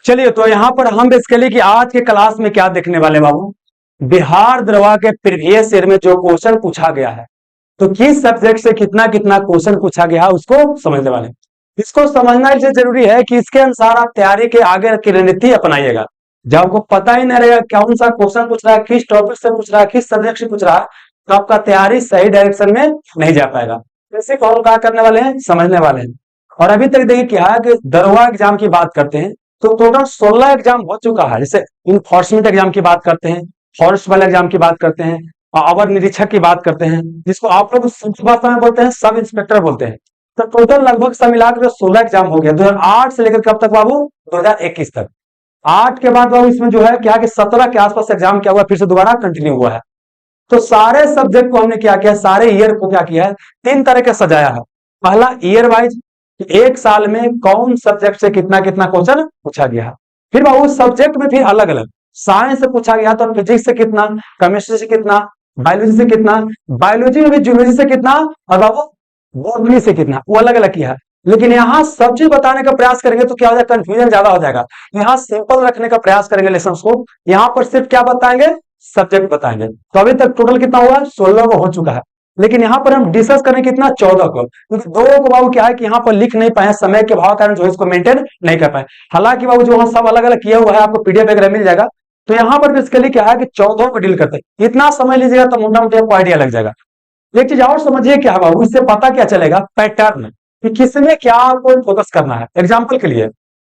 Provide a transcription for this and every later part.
चलिए, तो यहाँ पर हम बेसिकली कि आज के क्लास में क्या देखने वाले बाबू, बिहार दरवा के प्रीवियस ईयर में जो क्वेश्चन पूछा गया है, तो किस सब्जेक्ट से कितना कितना क्वेश्चन पूछा गया है उसको समझने वाले। इसको समझना इसलिए जरूरी है कि इसके अनुसार आप तैयारी के आगे की रणनीति अपनाइएगा। जब आपको पता ही नहीं रहेगा कौन सा क्वेश्चन पूछ रहा है, किस टॉपिक से पूछ रहा है, किस सब्जेक्ट से पूछ रहा है, तो आपका तैयारी सही डायरेक्शन में नहीं जा पाएगा। इसी को हम क्या करने वाले हैं, समझने वाले हैं। और अभी तक देखिए क्या है कि दरोगा एग्जाम की बात करते हैं तो टोटल 16 एग्जाम हो चुका है। जैसे इन्फोर्समेंट एग्जाम की बात करते हैं, फॉरेस्ट वाले एग्जाम की बात करते हैं, अवर निरीक्षक की बात करते हैं, जिसको आप लोग सिंपल भाषा में बोलते हैं सब इंस्पेक्टर बोलते हैं। तो टोटल लगभग सब मिलाकर 16 एग्जाम हो गया 2008 से लेकर कब तक बाबू, 2021 तक। 8 के बाद बाबू इसमें जो है क्या कि 17 के आसपास एग्जाम क्या हुआ, फिर से दोबारा कंटिन्यू हुआ है। तो सारे सब्जेक्ट को हमने क्या किया, सारे ईयर को क्या किया है, 3 तरह के सजाया है। पहला ईयर वाइज, एक साल में कौन सब्जेक्ट से कितना कितना क्वेश्चन पूछा गया है। फिर बाबू सब्जेक्ट में फिर अलग अलग, साइंस से पूछा गया तो फिजिक्स से कितना, केमिस्ट्री से कितना, बायोलॉजी से कितना, बायोलॉजी में भी जूलॉजी से कितना, और बाबू बॉटनी से कितना, वो अलग अलग किया है। लेकिन यहाँ सब चीज बताने का प्रयास करेंगे तो क्या हो जाएगा, कंफ्यूजन ज्यादा हो जाएगा। यहाँ सिंपल रखने का प्रयास करेंगे लेसन को। यहाँ पर सिर्फ क्या बताएंगे, सब्जेक्ट बताएंगे। तो अभी तक टोटल कितना हुआ, 16 को हो चुका है। लेकिन यहाँ पर हम डिस्कस करें कितना, 14 को, क्योंकि 2 को बाबू क्या है कि यहाँ पर लिख नहीं पाए, समय के भाव कारण जो है इसको मेंटेन नहीं कर पाए। हालांकि बाबू जो सब अलग अलग किया हुआ है आपको पीडीएफ वगैरह मिल जाएगा। तो यहाँ पर बेसिकली क्या है कि 14 को डील करते हैं। इतना समय लीजिएगा तो मोटा मोटी आपको आइडिया लग जाएगा। एक चीज और समझिए क्या है बाबू, इससे पता क्या चलेगा, पैटर्न कि किसमें क्या आपको फोकस करना है। एग्जाम्पल के लिए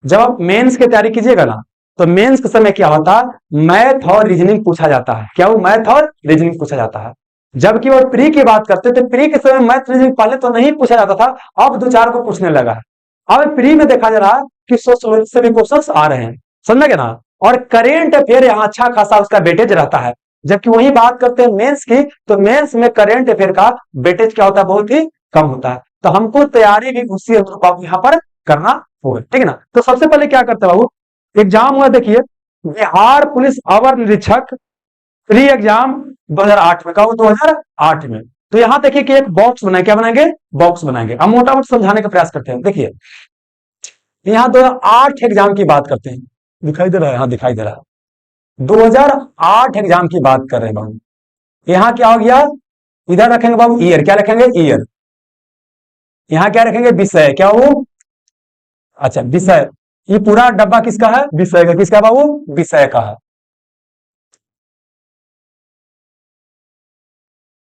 जब आप मेंस की तैयारी कीजिएगा ना, तो मेंस के समय क्या होता है, मैथ और रीजनिंग पूछा जाता है। क्या वो मैथ और रीजनिंग पूछा जाता है। जबकि वो प्री की बात करते तो प्री के समय मैथ रीजनिंग पहले तो नहीं पूछा जाता था, अब 2-4 को पूछने लगा है। अब प्री में देखा जा रहा है कि सोशियोलॉजी से भी क्वेश्चन आ रहे हैं, समझ गए ना। और करेंट अफेयर यहाँ अच्छा खासा उसका वेटेज रहता है। जबकि वही बात करते हैं मेंस की, तो मेंस में करेंट अफेयर का वेटेज क्या होता है, बहुत ही कम होता है। तो हमको तैयारी भी उसी अनुरूप यहाँ पर करना होगा, ठीक है ना। तो सबसे पहले क्या करते हैं बाबू, एग्जाम हुआ देखिए, बिहार पुलिस अवर निरीक्षक प्री एग्जाम 2008 में का, 2008 में। तो यहां देखिए कि एक बॉक्स बनाए, क्या बनाएंगे, बॉक्स बनाएंगे। अब मोटा मोटा समझाने का प्रयास करते हैं। देखिए यहां 2008 एग्जाम की बात करते हैं, दिखाई दे रहा है, हाँ दिखाई दे रहा है। 2008 एग्जाम की बात कर रहे हैं बाबू। यहां क्या हो गया, इधर रखेंगे बाबू ईयर, क्या रखेंगे, ईयर। यहां क्या रखेंगे, विषय, क्या वो, अच्छा विषय। ये पूरा डब्बा किसका है, विषय का। किसका बाबू, विषय का है।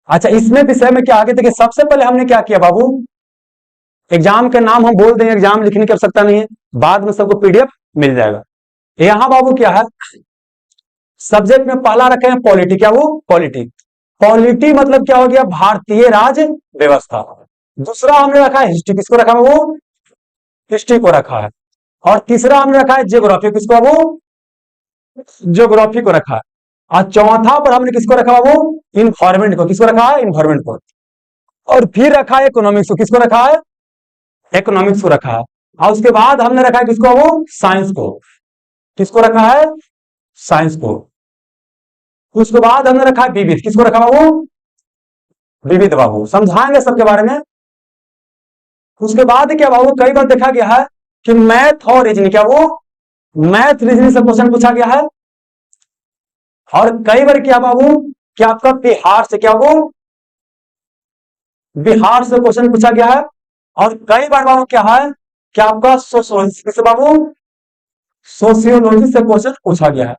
अच्छा इसमें विषय में क्या आगे देखिए, सबसे पहले हमने क्या किया बाबू, एग्जाम के नाम हम बोल देंगे, एग्जाम लिखने की आवश्यकता नहीं है, बाद में सबको पीडीएफ मिल जाएगा। यहां बाबू क्या है, सब्जेक्ट में पहला रखे हैं पॉलिटी, क्या वो, पॉलिटी। पॉलिटी मतलब क्या हो गया, भारतीय राज व्यवस्था। दूसरा हमने रखा है हिस्ट्री, किसको रखा है वो, हिस्ट्री को रखा है। और तीसरा हमने रखा है ज्योग्राफी, किसको, वो ज्योग्राफी को रखा है। और चौथा पर हमने किसको रखा है, वो इन्वायरमेंट को, किसको रखा है, इन्वायरमेंट को। और फिर रखा है इकोनॉमिक्स को, किसको रखा है, इकोनॉमिक्स को रखा है। और उसके बाद हमने रखा है किसको, वो साइंस को, किसको रखा है, साइंस को। उसके बाद हमने रखा है विविध, किसको रखा है, वो विविध बाबू, समझाएंगे सबके बारे में। उसके बाद क्या बाबू, कई बार देखा गया है कि मैथ और रीजनिंग, क्या वो मैथ रीजनिंग से क्वेश्चन पूछा गया है। और कई बार क्या बाबू, कि आपका बिहार से, क्या वो बिहार से क्वेश्चन पूछा गया है। और कई बार बाबू क्या है कि आपका सोशियोलॉजी से, बाबू सोशियोलॉजी से क्वेश्चन पूछा गया है।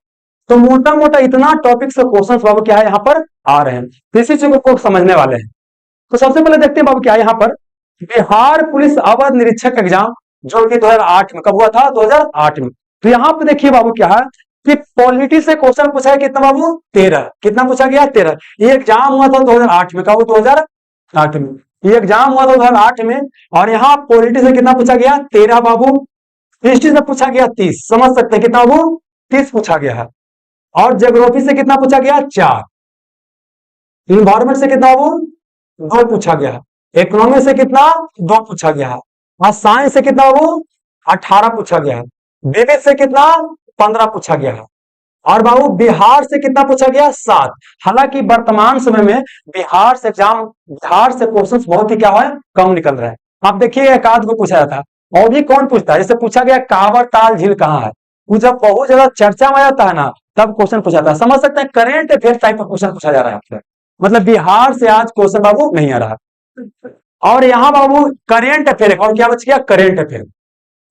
तो मोटा मोटा इतना टॉपिक से क्वेश्चन बाबू क्या है यहाँ पर आ रहे हैं, तो इसी चीज को समझने वाले हैं। तो सबसे पहले देखते हैं बाबू क्या है यहाँ पर, बिहार पुलिस अवर निरीक्षक एग्जाम जो कि 2008 में, कब हुआ था, 2008 में। तो यहाँ पे देखिए बाबू क्या है कि पॉलिटी से क्वेश्चन पूछा है कितना बाबू, 13। कितना पूछा गया, 13। ये एग्जाम हुआ था 2008 में, कब, 2008 में। ये एग्जाम हुआ था 2008 में। और यहाँ पॉलिटी से कितना पूछा गया, 13 बाबू। हिस्ट्री से पूछा गया 30, समझ सकते हैं कितना बाबू, 30 पूछा गया है। और ज्योग्राफी से कितना पूछा गया, 4। इन्वायरमेंट से कितना बाबू, 2 पूछा गया है। इकोनॉमी से कितना, 2 पूछा गया है। और साइंस से कितना बाबू, 18 पूछा गया है। विविध से कितना, 15 पूछा गया है। और बाबू बिहार से कितना पूछा गया, 7। हालांकि वर्तमान समय में बिहार से एग्जाम, बिहार से क्वेश्चंस बहुत ही क्या है, कम निकल रहे हैं। आप देखिए एक आध को पूछा जाता है। और भी कौन पूछता है, जैसे पूछा गया कांवर ताल झील कहाँ है, वो जब बहुत ज्यादा चर्चा में आता है ना तब क्वेश्चन पूछा था। समझ सकते हैं करेंट अफेयर टाइप का क्वेश्चन पूछा जा रहा है आपसे, मतलब बिहार से आज क्वेश्चन बाबू नहीं आ रहा। और यहाँ बाबू करेंट अफेयर, और क्या बच गया, करेंट अफेयर।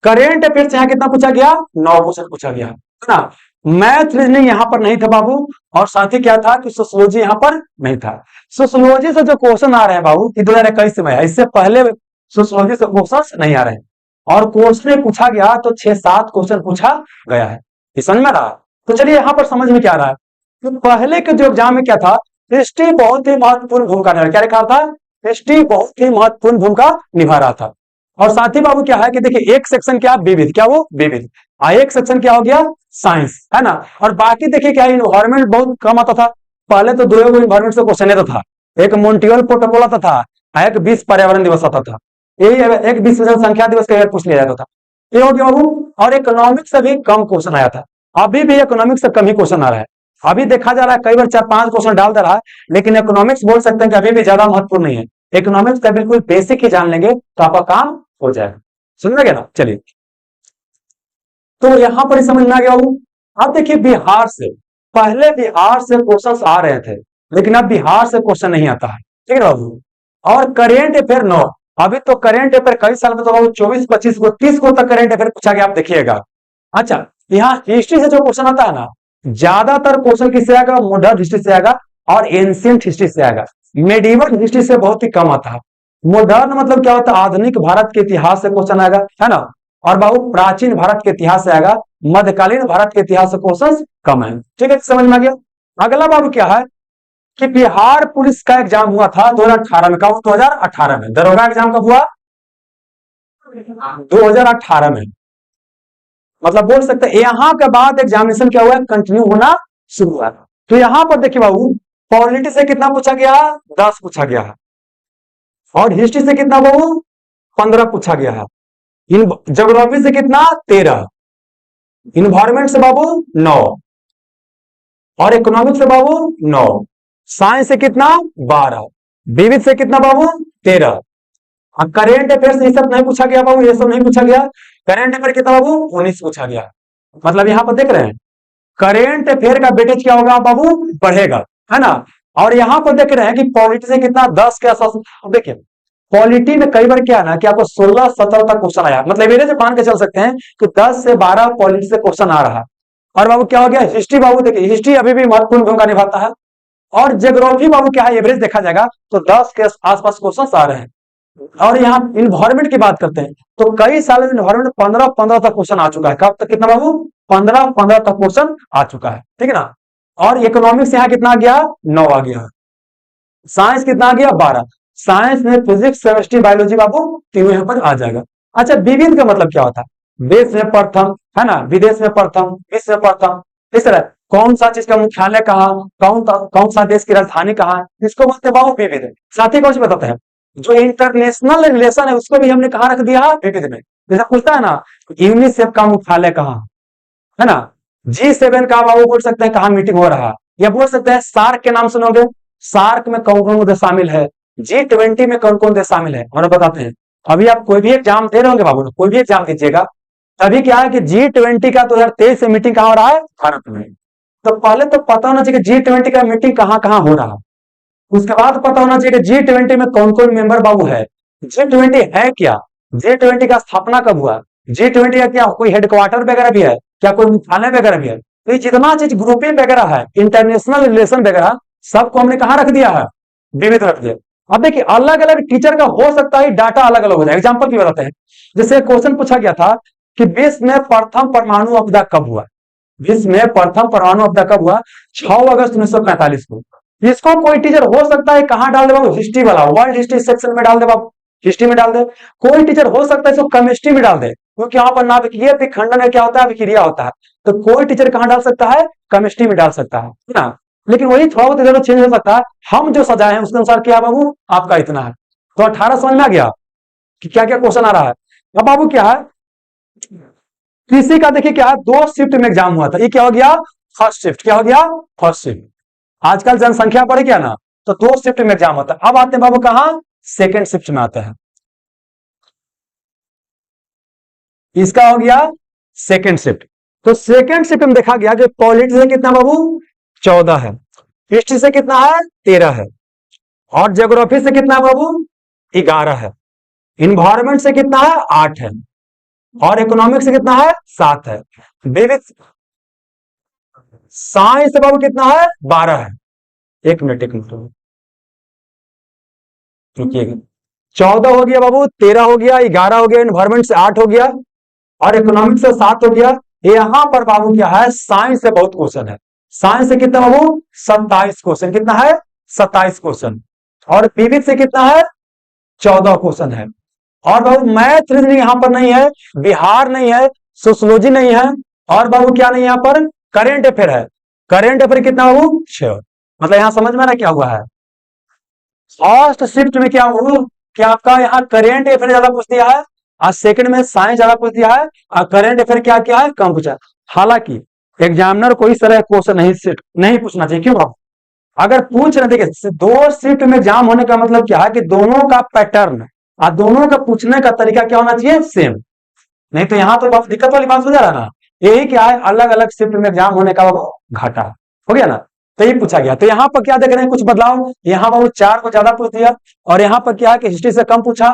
करेंट अफेयर से यहाँ कितना पूछा गया, 9 क्वेश्चन पूछा गया, है ना। मैथ रीजनिंग यहाँ पर नहीं था बाबू, और साथ ही क्या था कि सोशियोलॉजी यहाँ पर नहीं था। सोशियोलॉजी से जो क्वेश्चन आ रहे हैं बाबू, 2021 में, इससे पहले सोशियोलॉजी से क्वेश्चन नहीं आ रहे हैं। और क्वेश्चन पूछा गया तो 6-7 क्वेश्चन पूछा गया है, ये समझ में रहा। तो चलिए यहाँ पर समझ में क्या आ रहा है, तो पहले के जो एग्जाम में क्या था, हिस्ट्री बहुत ही महत्वपूर्ण भूमिका निभा, क्या लिखा था, हिस्ट्री बहुत ही महत्वपूर्ण भूमिका निभा रहा था। और साथ ही बाबू क्या है कि देखिए एक सेक्शन क्या विविध, क्या वो विविध, एक सेक्शन क्या हो गया साइंस, है ना। और बाकी देखिए क्या इन्वायरमेंट बहुत कम आता था, पहले तो 2 इन्वायरमेंट से क्वेश्चन आता था, एक मॉन्ट्रियल प्रोटोकॉल आता था, एक विश्व पर्यावरण दिवस आता था, यही एक विश्व जनसंख्या दिवस का पूछ लिया जाता था, ये हो गया बाबू। और इकोनॉमिक्स से भी कम क्वेश्चन आया था, अभी भी इकोनॉमिक्स से कम ही क्वेश्चन आ रहा है। अभी देखा जा रहा है कई बार 4-5 क्वेश्चन डाल दे रहा है, लेकिन इकोनॉमिक्स बोल सकते हैं कि अभी भी ज्यादा महत्वपूर्ण नहीं है। इकोनॉमिक्स का बिल्कुल बेसिक ही जान लेंगे तो आपका काम हो जाएगा, समझ में गया ना। चलिए तो यहां पर समझ में आ गया बाबू। अब देखिए बिहार से, पहले बिहार से क्वेश्चन आ रहे थे, लेकिन अब बिहार से क्वेश्चन नहीं आता है, ठीक है बाबू। और करेंट अफेयर 9, अभी तो करेंट अफेयर कई साल में तो बाबू 24-25 को 30 को तक करेंट अफेयर पूछा गया, आप देखिएगा। अच्छा यहाँ हिस्ट्री से जो क्वेश्चन आता है ना, ज्यादातर क्वेश्चन किससे आएगा, मॉडर्न हिस्ट्री से आएगा और एंशिएंट हिस्ट्री से आएगा, मेडिवल हिस्ट्री से बहुत ही कम आता है। मॉडर्न मतलब क्या होता है, आधुनिक भारत के इतिहास से क्वेश्चन आएगा, है ना। और बाबू प्राचीन भारत के इतिहास से आएगा, मध्यकालीन भारत के इतिहास से क्वेश्चन कम है, ठीक है, समझ में आ गया। अगला बाबू क्या है कि बिहार पुलिस का एग्जाम हुआ था 2018 में, कब, 2018 में। दरोगा एग्जाम कब हुआ, 2018 में। मतलब बोल सकते हैं यहां के बाद एग्जामिनेशन क्या हुआ, कंटिन्यू होना शुरू हुआ। तो यहां पर देखिए बाबू पॉलिटी से कितना पूछा गया, 10 पूछा गया है। और हिस्ट्री से कितना बाबू, 15 पूछा गया है। इन ज्योग्राफी से कितना, 13। इन्वायरमेंट से बाबू 9, और इकोनॉमिक्स से बाबू 9, साइंस से कितना 12, विविध से कितना बाबू 13। करेंट अफेयर से ये सब नहीं पूछा गया बाबू, ये सब नहीं पूछा गया। करेंट अफेयर कितना बाबू 19 पूछा गया। मतलब यहां पर देख रहे हैं करेंट अफेयर का वेटेज क्या होगा बाबू, बढ़ेगा, है ना। और यहां पर देख रहे हैं कि पॉलिटी से कितना 10 के आसपास। अब देखिए पॉलिटी में कई बार क्या है ना कि आपको 16-17 तक क्वेश्चन आया, मतलब मेरे से मान के चल सकते हैं कि 10 से 12 पॉलिटी से क्वेश्चन आ रहा है। और बाबू क्या हो गया, हिस्ट्री बाबू देखिए हिस्ट्री अभी भी महत्वपूर्ण भूमिका निभाता है। और ज्योग्राफी बाबू क्या है, एवरेज देखा जाएगा तो 10 के आसपास क्वेश्चन आ रहे हैं। और यहाँ इन्वायरमेंट की बात करते हैं तो कई साल में इन्वायरमेंट 15-15 तक क्वेश्चन आ चुका है, कब तक, कितना बाबू 15-15 तक क्वेश्चन आ चुका है, ठीक है ना। और इकोनॉमिक्स यहाँ कितना आ गया, 9 आ गया। साइंस कितना आ गया, 12। साइंस में फिजिक्स केमिस्ट्री बायोलॉजी बाबू तीनों यहाँ पर आ जाएगा। अच्छा विविध का मतलब क्या होता है, देश में प्रथम, है ना, विदेश में प्रथम, विश्व में प्रथम, इस तरह कौन सा चीज का मुख्यालय कहाँ, कौन सा देश की राजधानी कहाँ है, इसको बोलते हैं बाबू विविध। साथ ही कौन सी बताते हैं, जो इंटरनेशनल रिलेशन है उसको भी हमने कहा रख दिया विविध में। जैसा पूछता है ना यूनिसेफ का मुख्यालय कहाँ, है ना, G7 का बाबू बोल सकते हैं कहाँ मीटिंग हो रहा है, या बोल सकते हैं सार्क के नाम सुनोगे, सार्क में कौन कौन देश शामिल है, G20 में कौन कौन देश शामिल है, और बताते हैं। अभी आप कोई भी एग्जाम दे रहे होंगे बाबू, कोई भी एग्जाम दीजिएगा, अभी क्या है कि G20 का 2023 से मीटिंग कहाँ हो रहा है, भारत में। तो पहले तो पता होना चाहिए कि G20 का मीटिंग कहाँ कहाँ हो रहा है, उसके बाद पता होना चाहिए कि G20 में कौन कौन मेंबर बाबू है, G20 है क्या, G20 का स्थापना कब हुआ, G20 का क्या कोई हेडक्वार्टर वगैरह भी है, क्या कोई मुख्यालय वगैरह भी है। तो ये जितना चीज ग्रुपिंग वगैरह है, इंटरनेशनल रिलेशन वगैरह, सबको हमने कहा रख दिया है, विविध रख दिया। अब देखिए अलग अलग टीचर का हो सकता है डाटा अलग अलग हो जाए। एग्जाम्पल की बताते हैं, जैसे क्वेश्चन पूछा गया था कि विश्व में प्रथम परमाणु आपदा कब हुआ, विश्व में प्रथम परमाणु आपदा कब हुआ, 6 अगस्त 1945 को। इसको कोई टीचर हो सकता है कहां डाल दे बाबू, हिस्ट्री वाला वर्ल्ड हिस्ट्री सेक्शन में डाल दे बाबू, हिस्ट्री में डाल दे। कोई टीचर हो सकता है इसको केमिस्ट्री में डाल दे, क्योंकि यहाँ पर नाभिकीय विखंडन है, क्या होता है, विक्रिया होता है। तो कोई टीचर कहां डाल सकता है, केमिस्ट्री में डाल सकता है ना। लेकिन वही थोड़ा बहुत इधर चेंज हो सकता है, हम जो सजाए हैं उसके अनुसार क्या बाबू आपका इतना है। तो 18 समझ में आ गया कि क्या क्या क्वेश्चन आ रहा है। अब बाबू क्या है, कृषि का देखिए क्या है, 2 शिफ्ट में एग्जाम हुआ था, ये क्या हो गया, फर्स्ट शिफ्ट, क्या हो गया, फर्स्ट शिफ्ट। आजकल जनसंख्या बढ़ गया ना, तो 2 शिफ्ट में एग्जाम होता है। अब आते हैं बाबू कहां, सेकंड शिफ्ट में आते हैं। इसका हो गया सेकेंड शिफ्ट। तो सेकेंड शिफ्ट में देखा गया कि पॉलिटी से कितना बाबू 14 है, हिस्ट्री से कितना है 13 है, और ज्योग्राफी से कितना है बाबू 11 है, इन्वायरमेंट से कितना है 8 है, और इकोनॉमिक्स से कितना है 7 है, विविध साइंस से बाबू कितना है 12 है। एक मिनट रुकिएगा। 14 हो गया बाबू, 13 हो गया, 11 हो गया, इन्वायरमेंट से 8 हो गया, और इकोनॉमिक्स से 7 हो गया। यहां पर बाबू क्या है, साइंस से बहुत क्वेश्चन है। साइंस से कितना बाबू 27 क्वेश्चन, कितना है 27 क्वेश्चन, और विविध से कितना है 14 क्वेश्चन है। और बाबू मैथ रीजनिंग यहां पर नहीं है, बिहार नहीं है, सोशियोलॉजी नहीं है, और बाबू क्या नहीं है यहाँ पर, करेंट अफेयर है। करेंट अफेयर कितना बाबू 6। मतलब यहां समझ में आ रहा क्या हुआ है, फर्स्ट शिफ्ट में क्या हुआ कि आपका यहाँ करेंट अफेयर ज्यादा पूछ दिया है, और सेकंड में साइंस ज्यादा पूछ दिया है, और करेंट अफेयर क्या क्या है कम पूछा। हालांकि एग्जामिनर को इस तरह क्वेश्चन नहीं पूछना चाहिए। क्यों बाबू, अगर पूछ रहे देखिए, दो शिफ्ट में एग्जाम होने का मतलब क्या है कि दोनों का पैटर्न और दोनों का पूछने का तरीका क्या होना चाहिए, सेम। नहीं तो यहां तो बहुत दिक्कत वाली बात हो जा रहा है ना। यही क्या है, अलग अलग शिफ्ट में एग्जाम होने का घाटा हो गया ना। तो ये पूछा गया। तो यहाँ पर क्या देख रहे हैं, कुछ बदलाव। यहाँ पर 4 को ज्यादा पूछ दिया, और यहाँ पर क्या है कि हिस्ट्री से कम पूछा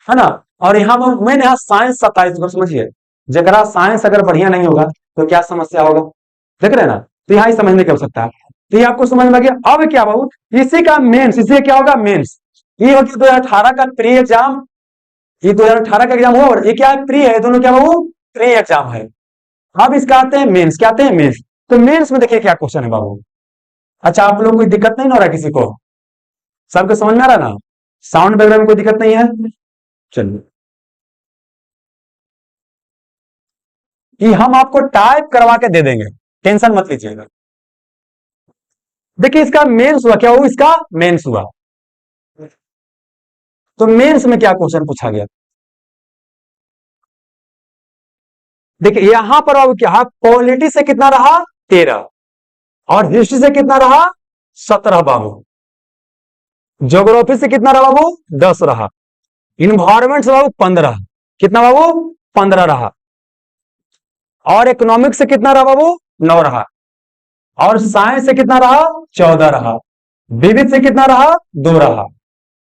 है ना। और यहाँ पर मैंने यहाँ साइंस 27 को, समझिए जरा साइंस अगर बढ़िया नहीं होगा तो क्या समस्या होगा, देख रहे हैं ना। तो यहाँ ही समझने की आवश्यकता है। तो ये आपको समझ में आ गया। अब क्या बाबू, इसी का मेंस, इसी क्या होगा मेंस। ये होगी 2018 का प्री एग्जाम, ये 2018 का एग्जाम हुआ, और ये क्या है प्री है, दोनों क्या बाबू प्री एग्जाम है। अब इसका आते हैं मेंस, क्या आते हैं मेंस। तो मेंस में देखिए क्या क्वेश्चन है बाबू। अच्छा, आप लोग कोई दिक्कत नहीं हो रहा किसी को, सबको समझ में आ रहा ना, साउंड बैकग्राउंड में कोई दिक्कत नहीं है। चलिए, ये हम आपको टाइप करवा के दे देंगे, टेंशन मत लीजिएगा। देखिए इसका मेंस हुआ, क्या हुआ इसका मेंस हुआ। तो मेंस में क्या क्वेश्चन पूछा गया, देखिए यहां पर अब क्या, पॉलिटी से कितना रहा 13, और हिस्ट्री से कितना रहा 17 बाबू, ज्योग्राफी से कितना रहा बाबू 10 रहा, इन्वायरमेंट से बाबू 15, कितना बाबू 15 रहा, और इकोनॉमिक्स से कितना रहा बाबू 9 रहा, और साइंस से कितना रहा 14 रहा, विविध से कितना रहा 2 रहा,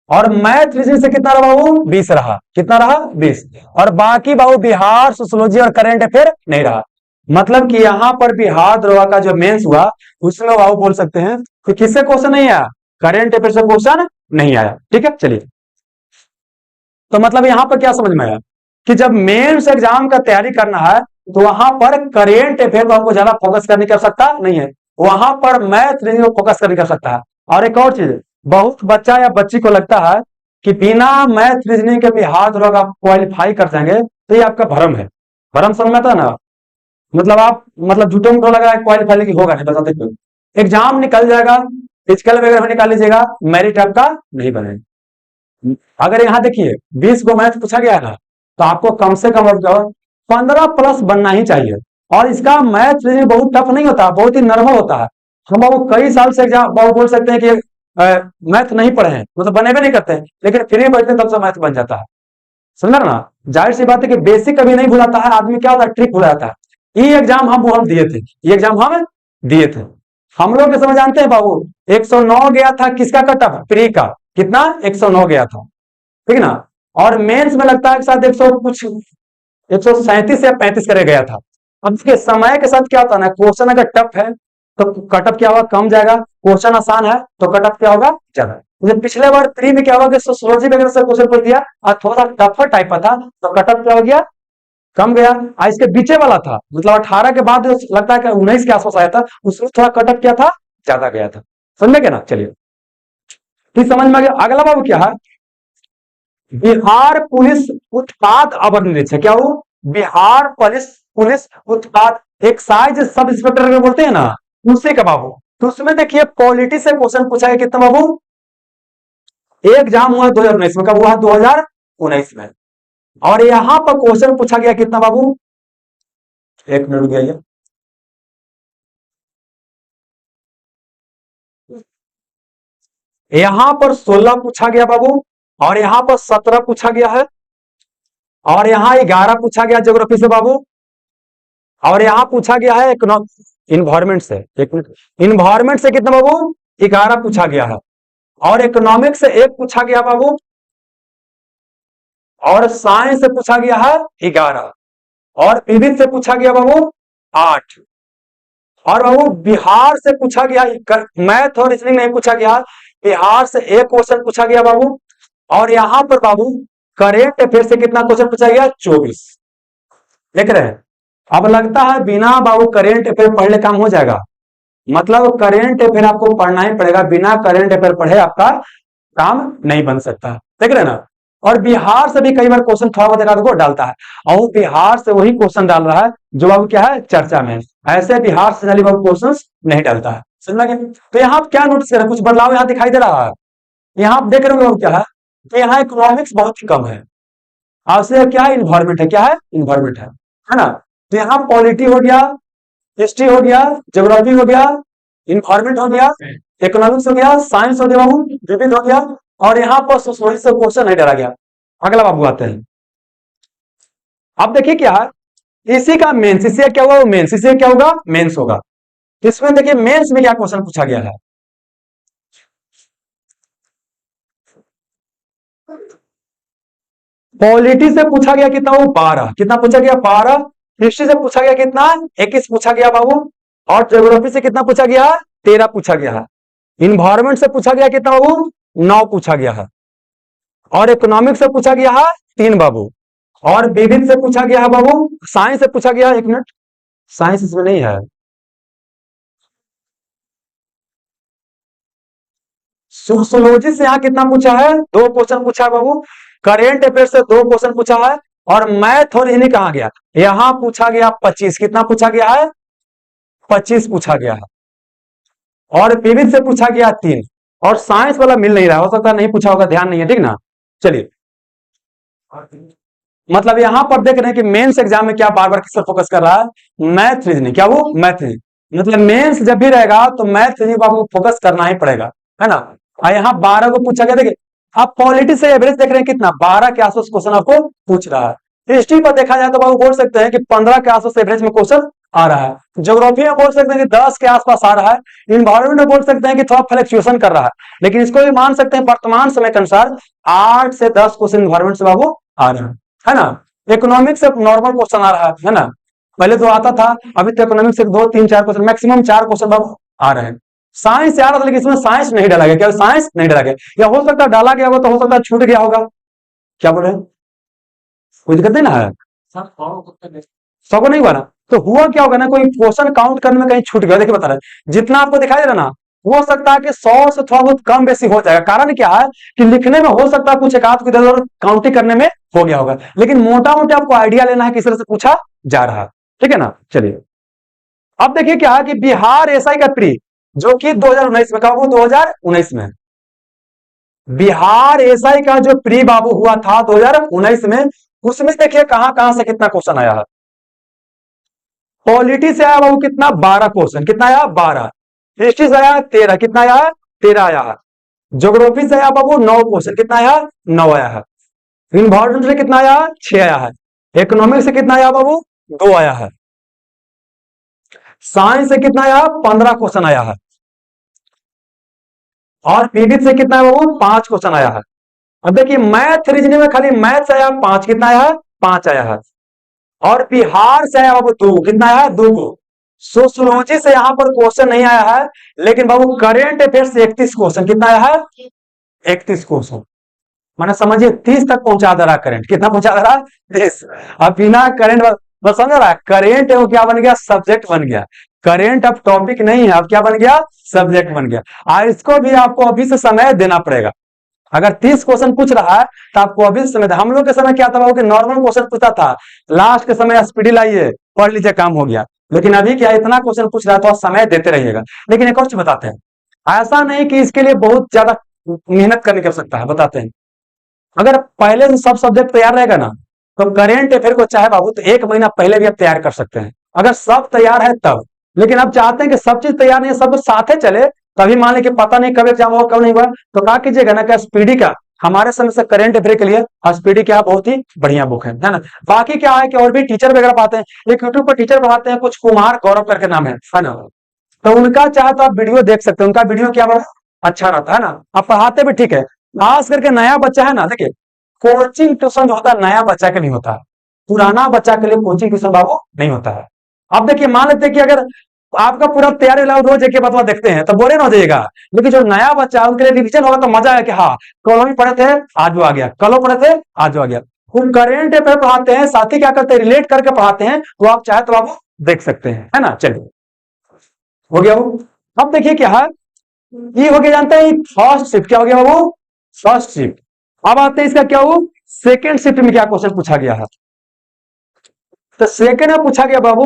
और मैथ रीजनिंग से कितना रहा बाबू 20 रहा, कितना रहा 20, और बाकी बाबू बिहार सोशियोलॉजी और करंट अफेयर नहीं रहा। मतलब कि यहां पर बिहार दरोगा का जो मेंस हुआ उसमें बाबू बोल सकते हैं कि किससे क्वेश्चन नहीं आया, करंट अफेयर से क्वेश्चन नहीं आया। ठीक है, चलिए। तो मतलब यहां पर क्या समझ में आया कि जब मेंस एग्जाम का तैयारी करना है तो वहां पर करेंट अफेयर पर आपको ज्यादा फोकस करने की आवश्यकता नहीं है, वहां पर मैथ रीजनिंग पर फोकस करने की आवश्यकता है। और एक और चीज, बहुत बच्चा या बच्ची को लगता है कि बिना मैथ रीजनिंग के बिहार दरोगा आप क्वालिफाई कर जाएंगे, तो ये आपका भ्रम है। भ्रम समझ में आता है ना, मतलब आप मतलब झूठे मूठो लगा क्वालिफाई, लेकिन होगा नहीं, बताते क्यों। एग्जाम निकल जाएगा, फिजिकल वगैरह निकाल लीजिएगा, मेरिट आपका नहीं बनेगा। अगर यहाँ देखिए 20 को मैथ पूछा गया है ना, तो आपको कम से कम 15 प्लस बनना ही चाहिए। और इसका मैथ रीजनिंग बहुत टफ नहीं होता, बहुत ही नॉर्मल होता है। हम बाबू कई साल से एग्जाम बाबू बोल सकते हैं कि मैथ नहीं पढ़े हैं, मतलब बने भी नहीं करते हैं, लेकिन फ्री बैठते हैं तब से मैथ बन जाता है। समझ रहे ना, जाहिर सी बात है कि बेसिक कभी नहीं भुलाता है आदमी, क्या होता है ट्रिक भुलाता है। ये एग्जाम हम दिए थे, ये एग्जाम हम दिए थे। हम लोग के समझ जानते हैं बाबू, 109 गया था किसका कट ऑफ, प्री का कितना 109 गया था, ठीक है ना। और मेंस में लगता है कि शायद 100 कुछ 137 या 35 करे गया था। अब इसके समय के साथ क्या होता है ना, क्वेश्चन अगर टफ है तो कटअप क्या होगा कम जाएगा, क्वेश्चन आसान है तो कटअप क्या होगा ज्यादा। जैसे पिछले बार 3 में क्या होगा कि सोशियोलॉजी वगैरह से क्वेश्चन पूछ दिया और थोड़ा टफर टाइप का था, तो कटअप क्या हो गया कम गया। और इसके पीछे वाला था, मतलब 18 के बाद लगता है कि 19 के आसपास आया था, उसमें थोड़ा कटअप क्या था ज्यादा गया था। समझ में क्या ना, चलिए ठीक समझ में आ गया। अगला बाबू क्या है, बिहार पुलिस उत्पाद अवर निरीक्षक, क्या वो बिहार पुलिस पुलिस उत्पाद एक्साइज सब इंस्पेक्टर में बोलते हैं ना, उसे का बाबू। तो उसमें देखिए पॉलिटी से क्वेश्चन पूछा है कितना बाबू, एक एग्जाम हुआ 2019 में, कब हुआ 2019 में। और यहां पर क्वेश्चन पूछा गया कितना बाबू, एक मिनट गया, यहां पर 16 पूछा गया बाबू, और यहां पर 17 पूछा गया है, और यहाँ 11 पूछा गया ज्योग्राफी से बाबू, और यहाँ पूछा गया है इन्वायरमेंट से। एक मिनट, इन्वायरमेंट से कितना बाबू? 11 पूछा गया है, और इकोनॉमिक्स से 1 पूछा गया बाबू, और साइंस से पूछा गया है 11, और विविध से पूछा गया बाबू 8, और बाबू बिहार से पूछा गया, मैथ और रीजनिंग नहीं पूछा गया, बिहार से 1 क्वेश्चन पूछा गया बाबू, और यहां पर बाबू करेंट अफेयर से कितना क्वेश्चन पूछा गया? 24। देख रहे हैं? अब लगता है बिना बाबू करेंट अफेयर पढ़ले काम हो जाएगा, मतलब करेंट अफेयर आपको पढ़ना ही पड़ेगा, बिना करेंट अफेयर पढ़े आपका काम नहीं बन सकता। देख रहे हैं ना? और बिहार से भी कई बार क्वेश्चन थोड़ा बहुत एकाध को डालता है, और बिहार से वही क्वेश्चन डाल रहा है जो बाबू क्या है चर्चा में, ऐसे बिहार से बाबू क्वेश्चन नहीं डालता है। समझ लगे? तो यहाँ आप क्या नोटिस करें, कुछ बदलाव यहाँ दिखाई दे रहा है? यहाँ आप देख रहे हो क्या है, तो यहाँ इकोनॉमिक्स बहुत ही कम है, आपसे क्या है? इन्वायरमेंट है। क्या है? इन्वायरमेंट है ना? तो यहाँ पॉलिटी हो गया, हिस्ट्री हो गया, ज्योग्राफी हो गया, इन्वायरमेंट हो गया, इकोनॉमिक्स हो गया, साइंस हो गया, विविध हो गया, और यहाँ पर सोशल से क्वेश्चन नहीं डरा गया। अगला बाबू आते हैं। अब देखिए क्या है, इसी का मेंस, इससे क्या होगा? मेंस, इससे क्या होगा? मेंस होगा। इसमें देखिए मेंस में क्या क्वेश्चन पूछा गया है। पॉलिटी से पूछा गया कितना? वो 12। कितना पूछा गया? 12। हिस्ट्री से पूछा गया कितना? 21 पूछा गया बाबू, और ज्योग्राफी से कितना पूछा गया? 13 पूछा गया है। इन्वायरमेंट से पूछा गया कितना बाबू? 9 पूछा गया है, और इकोनॉमिक्स से पूछा गया है 3 बाबू, और विविध से पूछा गया है बाबू, साइंस से पूछा गया है, 1 मिनट, साइंस इसमें नहीं है, सोशियोलॉजी से यहाँ कितना पूछा है? 2 क्वेश्चन पूछा है बाबू, करेंट अफेयर से 2 क्वेश्चन पूछा है, और मैथ और हिंदी कहा गया? यहां पूछा गया 25। कितना पूछा गया है? 25 पूछा गया है, और विविध से पूछा गया 3, और साइंस वाला मिल नहीं रहा, हो सकता नहीं पूछा होगा, ध्यान नहीं है, ठीक ना? चलिए, मतलब यहां पर देख रहे हैं कि मेंस एग्जाम में क्या बार बार किस पर फोकस कर रहा है? Math reasoning. क्या वो? Math reasoning. मतलब मेंस जब भी रहेगा तो मैथ रीजनिंग आपको फोकस करना ही पड़ेगा, है ना? यहाँ 12 को पूछा गया। देखिए आप पॉलिटी से एवरेज देख रहे हैं कितना? 12 के आसपास क्वेश्चन आपको पूछ रहा है। हिस्ट्री पर देखा जाए तो बाबू बोल सकते हैं कि 15 के आसपास एवरेज में क्वेश्चन आ रहा है। ज्योग्राफी में बोल सकते हैं कि 10 के आसपास आ रहा है। इन्वायरमेंट में बोल सकते हैं कि थोड़ा फ्लक्चुएशन कर रहा है, लेकिन इसको भी मान सकते हैं वर्तमान समय के अनुसार 8 से 10 क्वेश्चन इन्वायरमेंट से बाबू आ रहा है ना? इकोनॉमिक्स से नॉर्मल क्वेश्चन आ रहा है ना? पहले तो आता था, अभी तो इकोनॉमिक्स से 2 3 4 क्वेश्चन, मैक्सिमम 4 क्वेश्चन बाबू आ रहे हैं। साइंस आ रहा था, लेकिन इसमें साइंस नहीं डाला गया। क्या साइंस नहीं डाला गया? या हो सकता है डाला गया होगा, तो हो सकता है छूट गया होगा। क्या बोले? कोई दिक्कत नहीं ना है? सबको नहीं हुआ ना? तो हुआ क्या होगा ना, कोई क्वेश्चन काउंट करने में कहीं छूट गया। देखिए बता रहे हैं, जितना आपको दिखाई दे रहा ना, हो सकता है कि 100 से थोड़ा बहुत कम बेसी हो जाएगा। कारण क्या है कि लिखने में हो सकता है कुछ एक आध इधर उधर काउंटिंग करने में हो गया होगा, लेकिन मोटा मोटा आपको आइडिया लेना है किस तरह से पूछा जा रहा है। ठीक है ना? चलिए अब देखिए क्या है कि बिहार एसआई का प्री जो कि 2019 में, कहा 2019 में बिहार एसआई का जो प्री बाबू हुआ था 2019 में, उसमें देखिए कहां कहां से कितना क्वेश्चन आया है। पॉलिटी से आया बाबू कितना? 12 क्वेश्चन। कितना आया? 12। हिस्ट्री से आया 13। कितना आया? 13 आया है। ज्योग्राफी से आया बाबू 9 क्वेश्चन। कितना आया? 9 आया है। इन्वायरमेंट से कितना आया? 6 आया है। इकोनॉमिक्स से कितना आया बाबू? 2 आया है। साइंस से कितना आया? 15 क्वेश्चन आया है। और पीडित से कितना है बाबू? 5 क्वेश्चन आया है। अब देखिए मैथ रीजनिंग में खाली मैथ से आया 5। कितना आया है? 5 आया है। और बिहार से आया बाबू 2। कितना आया? 2 को। सोशियोलॉजी से यहां पर क्वेश्चन नहीं आया है, लेकिन बाबू करेंट अफेयर से 31 क्वेश्चन। कितना आया है? 31 क्वेश्चन। मैंने समझिए 30 तक पहुंचा दे रहा करंट। कितना पहुंचा दे रहा? 30। अब बिना करंट बस समझ रहा है, करंट है वो क्या बन गया? सब्जेक्ट बन गया। करंट अब टॉपिक नहीं है, अब क्या बन गया? सब्जेक्ट बन गया। और इसको भी आपको अभी से समय देना पड़ेगा। अगर 30 क्वेश्चन पूछ रहा है तो आपको अभी समय, हम लोग के समय क्या था कि नॉर्मल क्वेश्चन पूछता था, लास्ट के समय स्पीडी लाइए, पढ़ लीजिए, काम हो गया। लेकिन अभी क्या इतना क्वेश्चन पूछ रहा है तो आप समय देते रहिएगा। लेकिन एक और चीज बताते हैं, ऐसा नहीं कि इसके लिए बहुत ज्यादा मेहनत करने की आवश्यकता है। बताते हैं, अगर पहले से सब सब्जेक्ट तैयार रहेगा ना, तो करेंट अफेयर को चाहे बाबू तो 1 महीना पहले भी आप तैयार कर सकते हैं, अगर सब तैयार है तब। लेकिन अब चाहते हैं कि सब चीज तैयार नहीं, सब साथे चले, तभी मान लीजिए पता नहीं कब एग्जाम होगा कब नहीं हुआ, तो क्या कीजिएगा ना, क्या स्पीडी का हमारे समय से करंट अफेयर के लिए स्पीडी क्या बहुत ही बढ़िया बुक है ना। बाकी क्या है कि और भी टीचर वगैरह पाते हैं, एक यूट्यूब पर टीचर पढ़ाते हैं कुछ, कुमार गौरव करके नाम है ना, तो उनका चाहे तो आप वीडियो देख सकते हैं, उनका वीडियो क्या बड़ा अच्छा रहता है ना, आप पढ़ाते भी ठीक है। खास करके नया बच्चा है ना, देखिए कोचिंग ट्यूशन जो होता है नया बच्चा के नहीं होता है, पुराना बच्चा के लिए कोचिंग ट्यूशन बाबू नहीं होता है। अब देखिए मान लेते हैं कि अगर आपका पूरा तैयारी लाओ, रोज एक बतवा देखते हैं तो बोरे ना हो जाएगा, लेकिन जो नया बच्चा है उनके लिए रिविजन होगा तो मजा है कि हाँ कल भी पढ़े थे आज आ गया, कल पढ़े थे आज आ गया। वो करेंट अफेयर पढ़ाते हैं, साथ ही क्या करते हैं रिलेट करके पढ़ाते हैं, तो आप चाहे तो आप देख सकते हैं, है ना। चलिए हो गया वो। अब देखिए क्या है, ये हो गया जानते हैं फर्स्ट शिफ्ट, क्या हो गया बाबू फर्स्ट शिफ्ट। अब आते हैं इसका क्या हो सेकेंड शिफ्ट में क्या क्वेश्चन पूछा गया है। तो सेकेंड में पूछा गया बाबू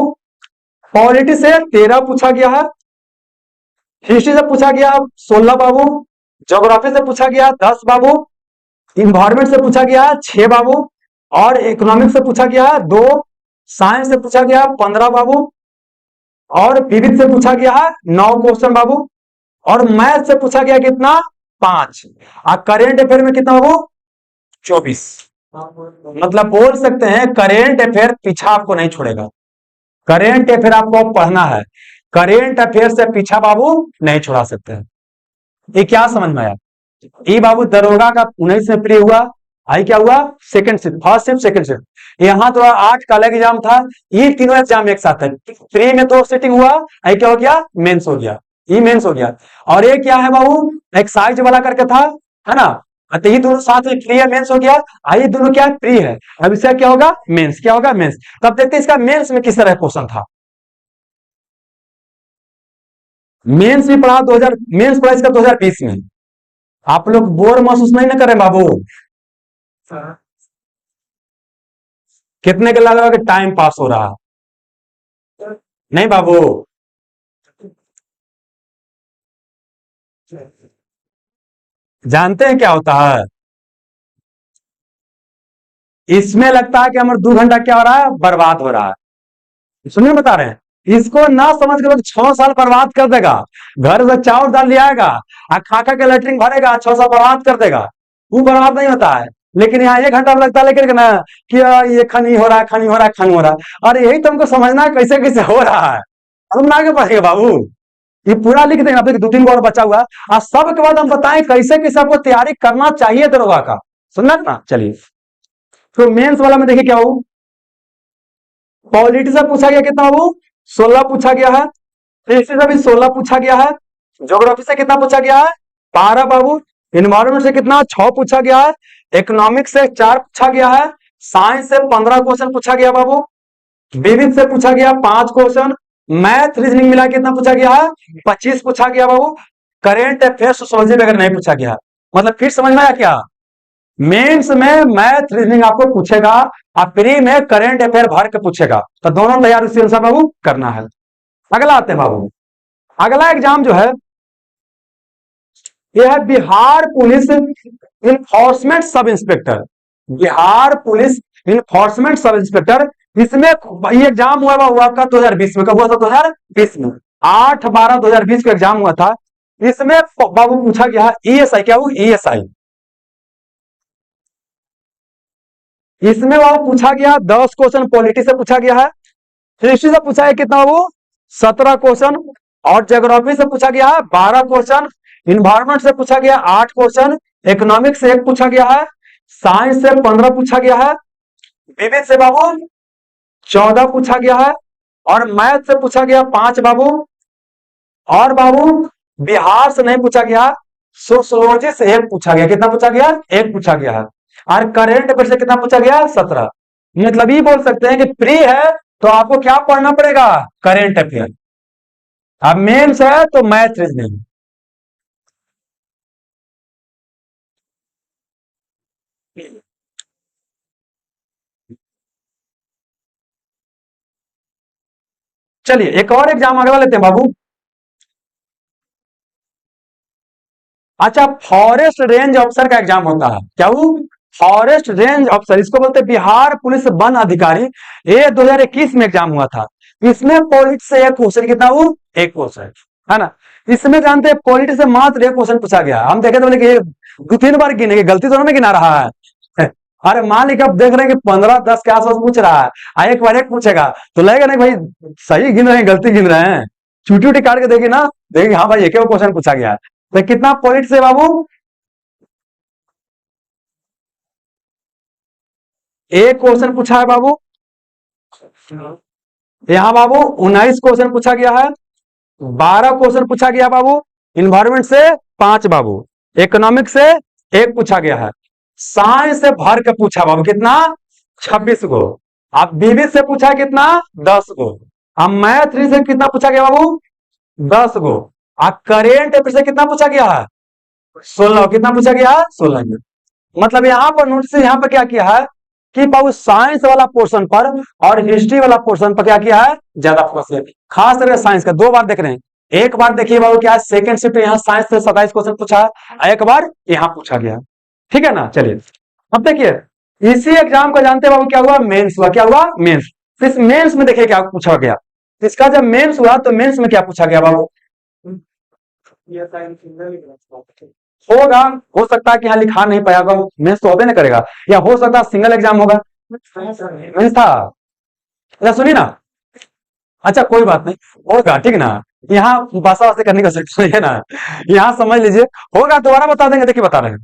पॉलिटी से 13 पूछा गया है, हिस्ट्री से पूछा गया 16 बाबू, ज्योग्राफी से पूछा गया 10 बाबू, इन्वायरमेंट से पूछा गया 6 बाबू, और इकोनॉमिक्स से पूछा गया 2, साइंस से पूछा गया 15 बाबू, और विविध से पूछा गया 9 क्वेश्चन बाबू, और मैथ से पूछा गया कितना 5, और करेंट अफेयर में कितना बाबू 24। मतलब बोल सकते हैं करेंट अफेयर पीछा आपको नहीं छोड़ेगा, करेंट अफेयर आपको पढ़ना है, करेंट अफेयर से पीछा बाबू नहीं छोड़ा सकते हैं। ये क्या समझ में आया, ये बाबू दरोगा का 19 में प्री हुआ, आई क्या हुआ second shift, first shift second shift. यहाँ तो 8 का अलग एग्जाम था, ये तीनों एग्जाम एक साथ है, प्री में 2 सीटिंग हुआ, आई क्या हो गया मेंस हो गया, ये मेंस हो गया। और ये क्या है बाबू एक्साइज वाला करके था, है ना, तो ये दोनों साथ में प्री है मेंस हो गया, आइए दोनों क्या प्री है, अब इसका क्या होगा मेंस, क्या होगा मेंस। तब देखते हैं इसका मेंस में किस तरह क्वेश्चन था। मेंस भी पढ़ा 2000, मेंस पढ़ा इसका 2020 में। आप लोग बोर महसूस नहीं ना करें बाबू, कितने के लग रहा है कि टाइम पास हो रहा नहीं बाबू, जानते हैं क्या होता है, इसमें लगता है कि हमारा 2 घंटा क्या हो रहा है बर्बाद हो रहा है। सुनिए बता रहे हैं, इसको ना समझ के 6 साल बर्बाद कर देगा, घर से चावल दाल ले आएगा और खा खा के लेटरिन भरेगा, 6 साल बर्बाद कर देगा, वो बर्बाद नहीं होता है। लेकिन यहाँ 1 घंटा लगता है लेकिन ना कि ये खनी हो रहा है, खनी हो रहा है, खनी हो रहा है। और यही तुमको समझना है कैसे कैसे हो रहा है, तुम आगे बढ़ेगा बाबू, ये पूरा लिख देंगे। अब 2-3 को और बचा हुआ और सबके बाद हम बताएं कैसे कैसे आपको तैयारी करना चाहिए दरोगा का, सुनना ना। चलिए तो मेंस वाला में देखिए क्या हो, पॉलिटी से पूछा गया कितना बाबू 16 पूछा गया है, हिस्ट्री से भी 16 पूछा गया है, ज्योग्राफी से कितना पूछा गया है 12 बाबू, इन्वायरमेंट से कितना 6 पूछा गया है, इकोनॉमिक्स से 4 पूछा गया है, साइंस से 15 क्वेश्चन पूछा गया बाबू, विविध से पूछा गया 5 क्वेश्चन, मैथ रीजनिंग मिला कितना पूछा गया है 25 पूछा गया बाबू, करेंट अफेयर सोशियोलॉजी वगैरह नहीं पूछा गया। मतलब फिर समझ में आया क्या, मेंस में मैथ रीजनिंग आपको पूछेगा और प्री में करंट अफेयर भर के पूछेगा, तो दोनों तैयार उसी अनुसार बाबू करना है। अगला आते हैं बाबू, अगला एग्जाम जो है यह है Bihar police enforcement sub inspector, Bihar police enforcement sub inspector. इसमें ये एग्जाम हुआ आपका 2020 में, कब हुआ था 2020 में 8/12/2020 को एग्जाम हुआ था। इसमें बाबू पूछा गया ईएसआई, क्या वो ईएसआई, इसमें वो पूछा गया 10 क्वेश्चन पॉलिटी से पूछा गया है, हिस्ट्री से पूछा है कितना वो 17 क्वेश्चन, और ज्योग्राफी से पूछा गया है 12 क्वेश्चन, इन्वायरमेंट से पूछा गया 8 क्वेश्चन, इकोनॉमिक्स से 1 पूछा गया है, साइंस से 15 पूछा गया है, विविध से बाबू 14 पूछा गया है, और मैथ से पूछा गया 5 बाबू, और बाबू बिहार से नहीं पूछा गया, सोशियोलॉजी से 1 पूछा गया, कितना पूछा गया 1 पूछा गया है, और करेंट अफेयर से कितना पूछा गया 17। मतलब ये बोल सकते हैं कि प्री है तो आपको क्या पढ़ना पड़ेगा करेंट अफेयर, अब मेंस है तो मैथ रीजनिंग। चलिए एक और एग्जाम अगला लेते हैं बाबू। अच्छा फॉरेस्ट रेंज ऑफिसर का एग्जाम होता है, क्या वो फॉरेस्ट रेंज ऑफिसर, इसको बोलते हैं बिहार पुलिस वन अधिकारी, ये 2021 में एग्जाम हुआ था। इसमें पॉलिटिक्स से 1 क्वेश्चन, कितना वो 1 क्वेश्चन। है ना। इसमें जानते हैं पॉलिटी से मात्र एक क्वेश्चन पूछा गया, हम देखे तो बोले कि 2-3 बार गिनेंगे, गलती तो नहीं गिना रहा है। अरे मान लीजिए अब देख रहे हैं कि 15-10 के आसपास पूछ रहा है, एक बार एक पूछेगा तो लगेगा नहीं भाई सही गिन रहे हैं गलती गिन रहे हैं, छुट्टी उटी काट के देखिए ना, देखिए हाँ भाई एक क्वेश्चन पूछा गया है। तो कितना पॉइंट से बाबू, एक क्वेश्चन पूछा है बाबू, यहाँ बाबू 19 क्वेश्चन पूछा गया है, 12 क्वेश्चन पूछा गया बाबू, इन्वायरमेंट से 5 बाबू, इकोनॉमिक से 1 पूछा गया है, साइंस से भर के पूछा बाबू कितना 26 गो, अब विविध से पूछा कितना 10 गो, अब मैथ से कितना पूछा गया बाबू 10 गो, अब करेंट अफेयर से कितना पूछा गया है 16, कितना पूछा गया है 16। मतलब यहाँ पर नोटिस यहाँ पर क्या किया है कि बाबू साइंस वाला पोर्शन पर और हिस्ट्री वाला पोर्शन पर क्या किया है ज्यादा फोकस है, खास करके साइंस का 2 बार देख रहे हैं, एक बार देखिए बाबू क्या सेकंड शिफ्ट यहाँ साइंस से 27 क्वेश्चन पूछा है, एक बार यहाँ पूछा गया, ठीक है ना। चलिए अब देखिए इसी एग्जाम को जानते बाबू क्या हुआ मेंस हुआ, क्या हुआ मेंस। इस मेंस में देखिए क्या पूछा गया, इसका जब मेंस हुआ तो मेंस में क्या पूछा गया बाबू, होगा हो सकता है कि यहाँ लिखा नहीं पाया होगा, मेंस तो होबे नहीं करेगा, या हो सकता है सिंगल एग्जाम होगा, मेंस था। अच्छा सुनिए ना, अच्छा कोई बात नहीं, होगा ठीक ना, यहाँ भाषा वास्ते करने का सेक्शन है ना, यहाँ समझ लीजिए होगा, दोबारा बता देंगे, देखिए बता रहे हैं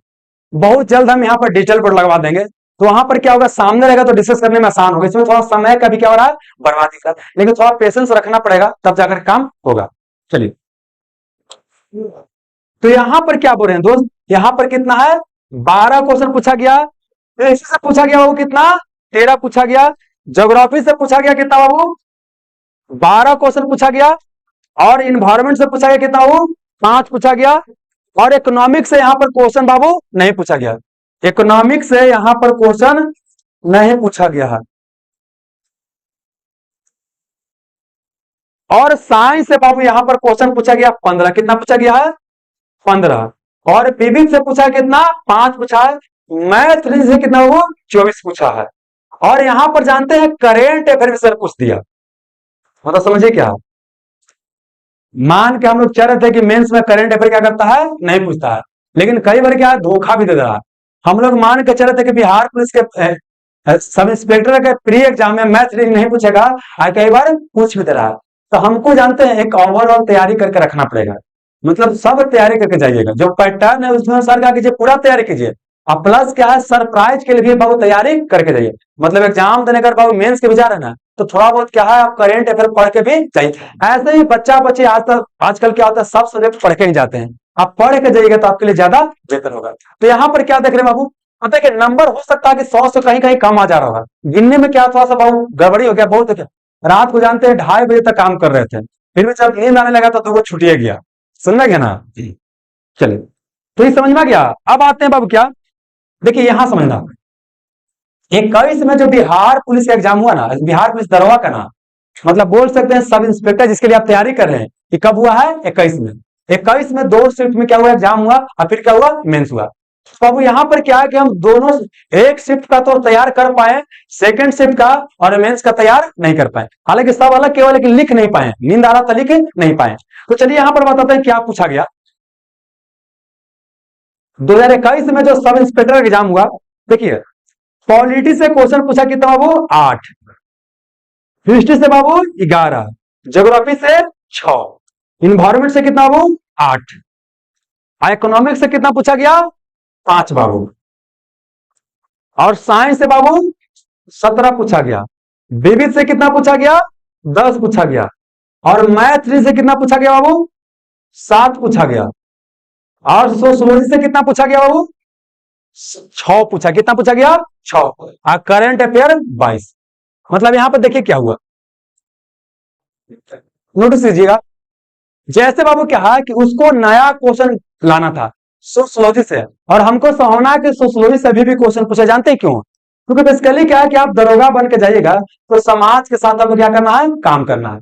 बहुत जल्द हम यहाँ पर डिजिटल बोर्ड लगवा देंगे, तो वहां पर क्या होगा सामने रहेगा तो डिस्कस करने में आसान होगा, इसमें थोड़ा समय का भी क्या हो रहा है बर्बादी कर, लेकिन थोड़ा पेशेंस रखना पड़ेगा तब जाकर काम होगा। चलिए तो यहां पर क्या बोल रहे हैं दोस्त, यहां पर कितना है 12 क्वेश्चन पूछा गया, इसी से पूछा गया बाबू कितना 13 पूछा गया, ज्योग्राफी से पूछा गया कितना बाबू 12 क्वेश्चन पूछा गया, और इन्वायरमेंट से पूछा गया कितना बाबू 5 पूछा गया, और इकोनॉमिक से यहां पर क्वेश्चन बाबू नहीं पूछा गया, इकोनॉमिक से यहां पर क्वेश्चन नहीं पूछा गया है, और साइंस से बाबू यहां पर क्वेश्चन पूछा गया 15, कितना पूछा गया है 15, और विविध से पूछा कितना 5 पूछा है, मैथ से कितना वो 24 पूछा है, और यहां पर जानते हैं करेंट अफेयर सर पूछ दिया, मतलब समझिए क्या, मान के हम लोग चाह रहे थे कि मेंस में करंट अफेयर क्या करता है नहीं पूछता है, लेकिन कई बार क्या धोखा भी दे रहा है, हम लोग मान के चल रहे थे कि बिहार पुलिस के सब इंस्पेक्टर के प्री एग्जाम में मैथ रीजनिंग नहीं पूछेगा, कई बार पूछ भी दे रहा है, तो हमको जानते हैं एक ओवरऑल तैयारी करके रखना पड़ेगा, मतलब सब तैयारी करके जाइएगा, जो पैटर्न है उसमें सर क्या कीजिए पूरा तैयारी कीजिए, अब प्लस क्या है सरप्राइज के लिए भी बहुत तैयारी करके जाइए, मतलब एग्जाम देने कर बाबू मेंस के भी जा रहे हैं ना तो थोड़ा बहुत क्या है आप करेंट अफेयर पढ़ के भी जाइए, ऐसे ही बच्चा बच्चे आजकल क्या होता है सब सब्जेक्ट पढ़ के ही जाते हैं, आप पढ़ के जाइएगा तो आपके लिए ज्यादा बेहतर होगा। तो यहाँ पर क्या देख रहे हैं बाबू, पता है कि नंबर हो सकता है कि 100 से कहीं कहीं कम आ जा रहा होगा, गिनने में क्या थोड़ा सा बाबू गड़बड़ी हो गया, बहुत हो गया, रात को जानते हैं 2:30 बजे तक काम कर रहे थे, फिर भी जब नींद आने लगा तो 2 छुट्टिया गया, सुनना गया ना। चलिए तो ये समझ में आ गया, अब आते हैं बाबू क्या, देखिए यहां समझना 21 में जो बिहार पुलिस का एग्जाम हुआ ना, बिहार पुलिस दरोगा का ना, मतलब बोल सकते हैं सब इंस्पेक्टर जिसके लिए आप तैयारी कर रहे हैं, ये कब हुआ है 21 में, 21 में 2 शिफ्ट में क्या हुआ एग्जाम हुआ और फिर क्या हुआ मेंस हुआ, तो अब यहाँ पर क्या है कि हम दोनों एक शिफ्ट का तो तैयार कर पाए, सेकंड शिफ्ट का और मेंस का तैयार नहीं कर पाए, हालांकि सब अलग केवल लेकिन लिख नहीं पाए, नींद आ रहा था लिख नहीं पाए। तो चलिए यहाँ पर बताते हैं क्या पूछा गया, 2021 में जो सब इंस्पेक्टर एग्जाम हुआ, देखिए पॉलिटी से क्वेश्चन पूछा कितना बाबू 8, हिस्ट्री से बाबू 11, ज्योग्राफी से 6, इन्वायरमेंट से कितना बाबू 8, इकोनॉमिक्स से कितना पूछा गया 5 बाबू, और साइंस से बाबू 17 पूछा गया, विविध से कितना पूछा गया 10 पूछा गया, और मैथ से कितना पूछा गया बाबू 7 पूछा गया, और सोशियोलॉजी से कितना पूछा गया बाबू 6 पूछा, कितना पूछा गया 6, और करंट अफेयर 22। मतलब यहां पर देखिए क्या हुआ, नोटिस कीजिएगा, जैसे बाबू क्या है कि उसको नया क्वेश्चन लाना था सोशियोलॉजी से, और हमको होना कि सोशियोलॉजी से अभी भी क्वेश्चन पूछे, जानते हैं क्यों, क्योंकि बेसिकली क्या है कि आप दरोगा बन के जाइएगा तो समाज के साथ आपको क्या करना है काम करना है,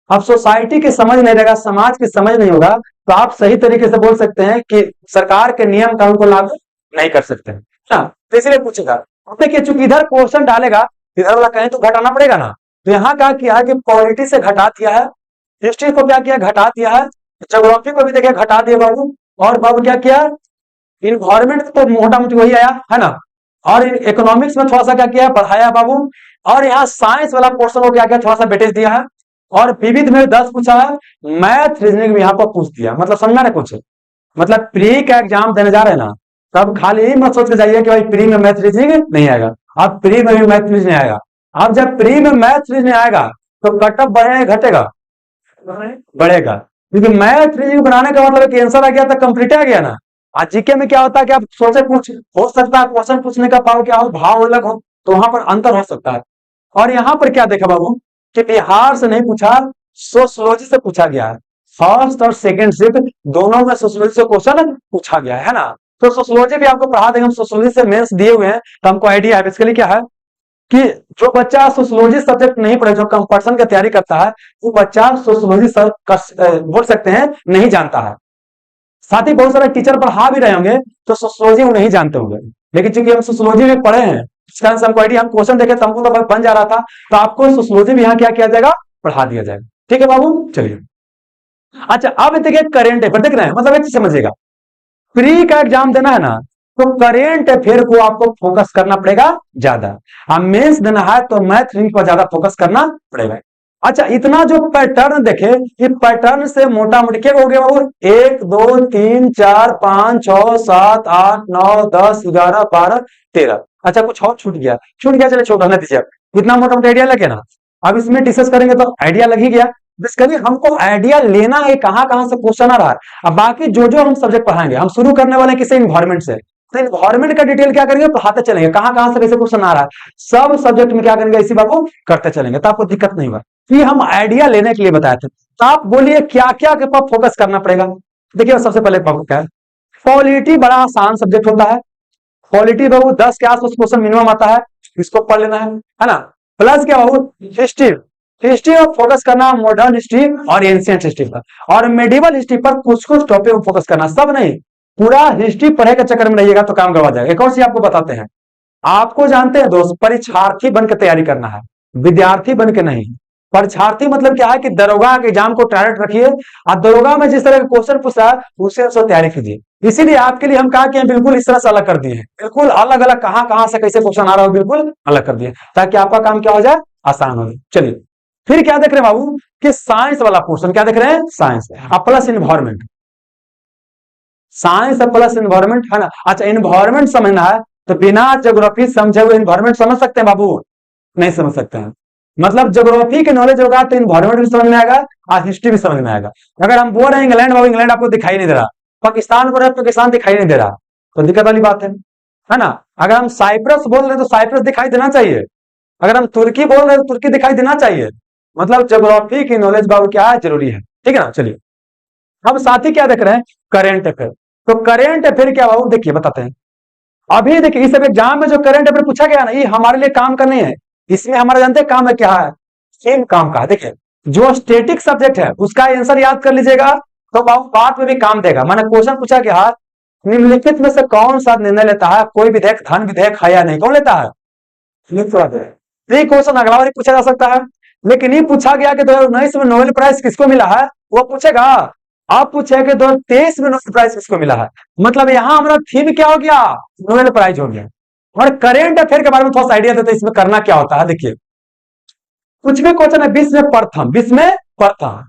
अब सोसाइटी की समझ नहीं रहेगा, समाज की समझ नहीं होगा तो आप सही तरीके से बोल सकते हैं कि सरकार के नियम कानून को लागू नहीं कर सकते हैं ना, तो इसलिए पूछेगा, देखिए चूंकि इधर क्वेश्चन डालेगा इधर वाला कहीं तो घटाना पड़ेगा ना, तो यहाँ क्या किया है कि पॉलिटी से घटा दिया है, हिस्ट्री को क्या किया घटा दिया है, ज्योग्राफी को भी देखिए घटा दिया बाबू, और बाबू क्या किया, इन्वायरमेंट तो मोटा मोटी वही आया है ना, और इकोनॉमिक्स में थोड़ा सा क्या किया, बढ़ाया बाबू, और यहाँ साइंस वाला पोर्शन को क्या किया, थोड़ा सा वेटेज दिया है, और विविध में 10 पूछा है, मैथ रीजनिंग में यहाँ पर पूछ दिया, मतलब समझा ना कुछ, मतलब प्री का एग्जाम देने जा रहे हैं ना, तब खाली ही मत सोच के जाइए कि भाई प्री में मैथ रीजनिंग नहीं आएगा, अब प्री में भी मैथ रीजनिंग आएगा, अब जब प्री में मैथ रीजनिंग आएगा तो कट ऑफ बढ़ेगा घटेगा, बढ़ेगा, क्योंकि मैथ रीजनिंग बनाने का मतलब कि आंसर आ गया था, कंप्लीट आ गया ना। आज जीके में क्या होता है कि आप सोचे कुछ हो सकता है, क्वेश्चन पूछने का पाव क्या हो, भाव अलग हो, तो वहां पर अंतर हो सकता है। और यहाँ पर क्या देखा बाबू कि बिहार से नहीं पूछा, सोशियोलॉजी से पूछा गया है, फर्स्ट और सेकंड शिफ्ट दोनों में सोशियोलॉजी से क्वेश्चन पूछा गया है ना। तो सोशियोलॉजी भी आपको पढ़ा देंगे, हम सोशियोलॉजी से मेंस दिए हुए हैं, तो हमको आइडिया है बेसिकली क्या है कि जो बच्चा सोशियोलॉजी सब्जेक्ट नहीं पढ़े, जो कंपटीशन की तैयारी करता है, वो बच्चा सोशियोलॉजी बोल सकते हैं नहीं जानता है। साथ ही बहुत सारे टीचर पढ़ा भी रहे होंगे तो सोशियोलॉजी वो नहीं जानते होंगे, लेकिन चूंकि हम सोशियोलॉजी में पढ़े हैं, इस कारण से हमको आइडिया, हम क्वेश्चन देखे तो हमको तो बन जा रहा था, तो आपको सोशियोलॉजी भी यहाँ क्या किया जाएगा, पढ़ा दिया जाएगा। ठीक है बाबू, चलिए। अच्छा अब देखिए करेंट अफेयर देख रहे हैं, मतलब एक चीज समझिएगा, प्री का एग्जाम देना है ना, तो करेंट अफेयर को आपको फोकस करना पड़ेगा ज्यादा, अब मेंस देना है तो मैथ रीजनिंग पर ज्यादा फोकस करना पड़ेगा। अच्छा इतना जो पैटर्न देखे, ये पैटर्न से मोटा मोटी क्या हो गया बाबू, 1 2 3 4 5 6 7 8 9 10 11 12 13। अच्छा कुछ और छूट गया, चलिए छोटा ना दीजिए, इतना मोटा मोटा आइडिया लगे ना, अब इसमें डिस्कस करेंगे तो आइडिया लग ही गया। बेसिकली हमको आइडिया लेना है कहां कहां से क्वेश्चन आ रहा है, अब बाकी जो जो हम सब्जेक्ट पढ़ाएंगे, हम शुरू करने वाले किसी इन्वायरमेंट से, तो इन्वायरमेंट का डिटेल क्या करेंगे, पढ़ाते चलेंगे, कहां कहां से कैसे क्वेश्चन आ रहा है, सब सब्जेक्ट में क्या करेंगे इसी बात को करते चलेंगे, तो आपको दिक्कत नहीं होगा। ये हम आइडिया लेने के लिए बताए थे, तो आप बोलिए क्या क्या के पास फोकस करना पड़ेगा। देखिए सबसे पहले क्या है, पॉलिटी बड़ा आसान सब्जेक्ट होता है, पॉलिटी बाबू 10 के आसपास क्वेश्चन मिनिमम आता है, इसको पढ़ लेना है ना। प्लस क्या बाबू, हिस्ट्री, हिस्ट्री पर फोकस करना, मॉडर्न हिस्ट्री और एंशिएंट हिस्ट्री पर, और मेडिवल हिस्ट्री पर कुछ कुछ टॉपिक पर फोकस करना, सब नहीं, पूरा हिस्ट्री पढ़े के चक्कर में रहिएगा तो काम गवा जाएगा। एक और चीज आपको बताते हैं, आपको जानते हैं दोस्त, परीक्षार्थी बन के तैयारी करना है, विद्यार्थी बन के नहीं। परीक्षार्थी मतलब क्या है कि दरोगा के एग्जाम को टारगेट रखिए, और दरोगा में जिस तरह का क्वेश्चन पूछा है उससे तैयारी कीजिए, इसीलिए आपके लिए हम कहा कि बिल्कुल इस तरह से अलग कर दिए हैं, बिल्कुल अलग अलग कहां कहां से कैसे क्वेश्चन आ रहा हो, बिल्कुल अलग कर दिए, ताकि आपका काम क्या हो जाए, आसान हो जाए। चलिए फिर क्या देख रहे हैं बाबू कि साइंस वाला पोर्शन, क्या देख रहे हैं, science plus environment, science plus environment है ना। अच्छा इन्वायरमेंट समझना है तो बिना ज्योग्राफी समझे हुए इन्वायरमेंट समझ सकते हैं बाबू, नहीं समझ सकते हैं, मतलब ज्योग्राफी की नॉलेज होगा तो इन्वायरमेंट भी समझ में आएगा और हिस्ट्री भी समझ में आएगा। अगर हम बोल रहे हैं इंग्लैंड, बाबू इंग्लैंड आपको दिखाई नहीं दे रहा, पाकिस्तान बोल रहे हैं पाकिस्तान दिखाई नहीं दे रहा, तो दिक्कत वाली बात है ना। अगर हम साइप्रस बोल रहे हैं तो साइप्रस दिखाई देना चाहिए, अगर हम तुर्की बोल रहे हैं तो तुर्की दिखाई देना चाहिए, मतलब ज्योग्राफी की नॉलेज बाबू क्या है, जरूरी है। ठीक है ना, चलिए अब साथ ही क्या देख रहे हैं, करेंट अफेयर, तो करेंट अफेयर क्या बाबू देखिए बताते हैं। अभी देखिए इस एग्जाम में जो करंट अफेयर पूछा गया ना, ये हमारे लिए काम का नहीं है, इसमें हमारा जानते हैं काम है क्या है, सेम काम का है। देखिए जो स्टेटिक सब्जेक्ट है उसका आंसर याद कर लीजिएगा तो बात में भी काम देगा। मैंने क्वेश्चन पूछा गया, निम्नलिखित में से कौन सा निर्णय लेता है, कोई विधेयक धन विधेयक है या नहीं, कौन लेता है, ये क्वेश्चन अगला बार पूछा जा सकता है, लेकिन ये पूछा गया कि 2019 में नोबेल प्राइज किसको मिला है, वो पूछेगा। आप पूछे कि 2023 में नोबेल प्राइज किसको मिला है, मतलब यहां हमारा थीम क्या हो गया, नोबेल प्राइज हो गया। और करेंट अफेयर के बारे में थोड़ा सा आइडिया देते हैं इसमें करना क्या होता है। देखिए कुछ भी क्वेश्चन है, विश्व में प्रथम, विश्व में प्रथम,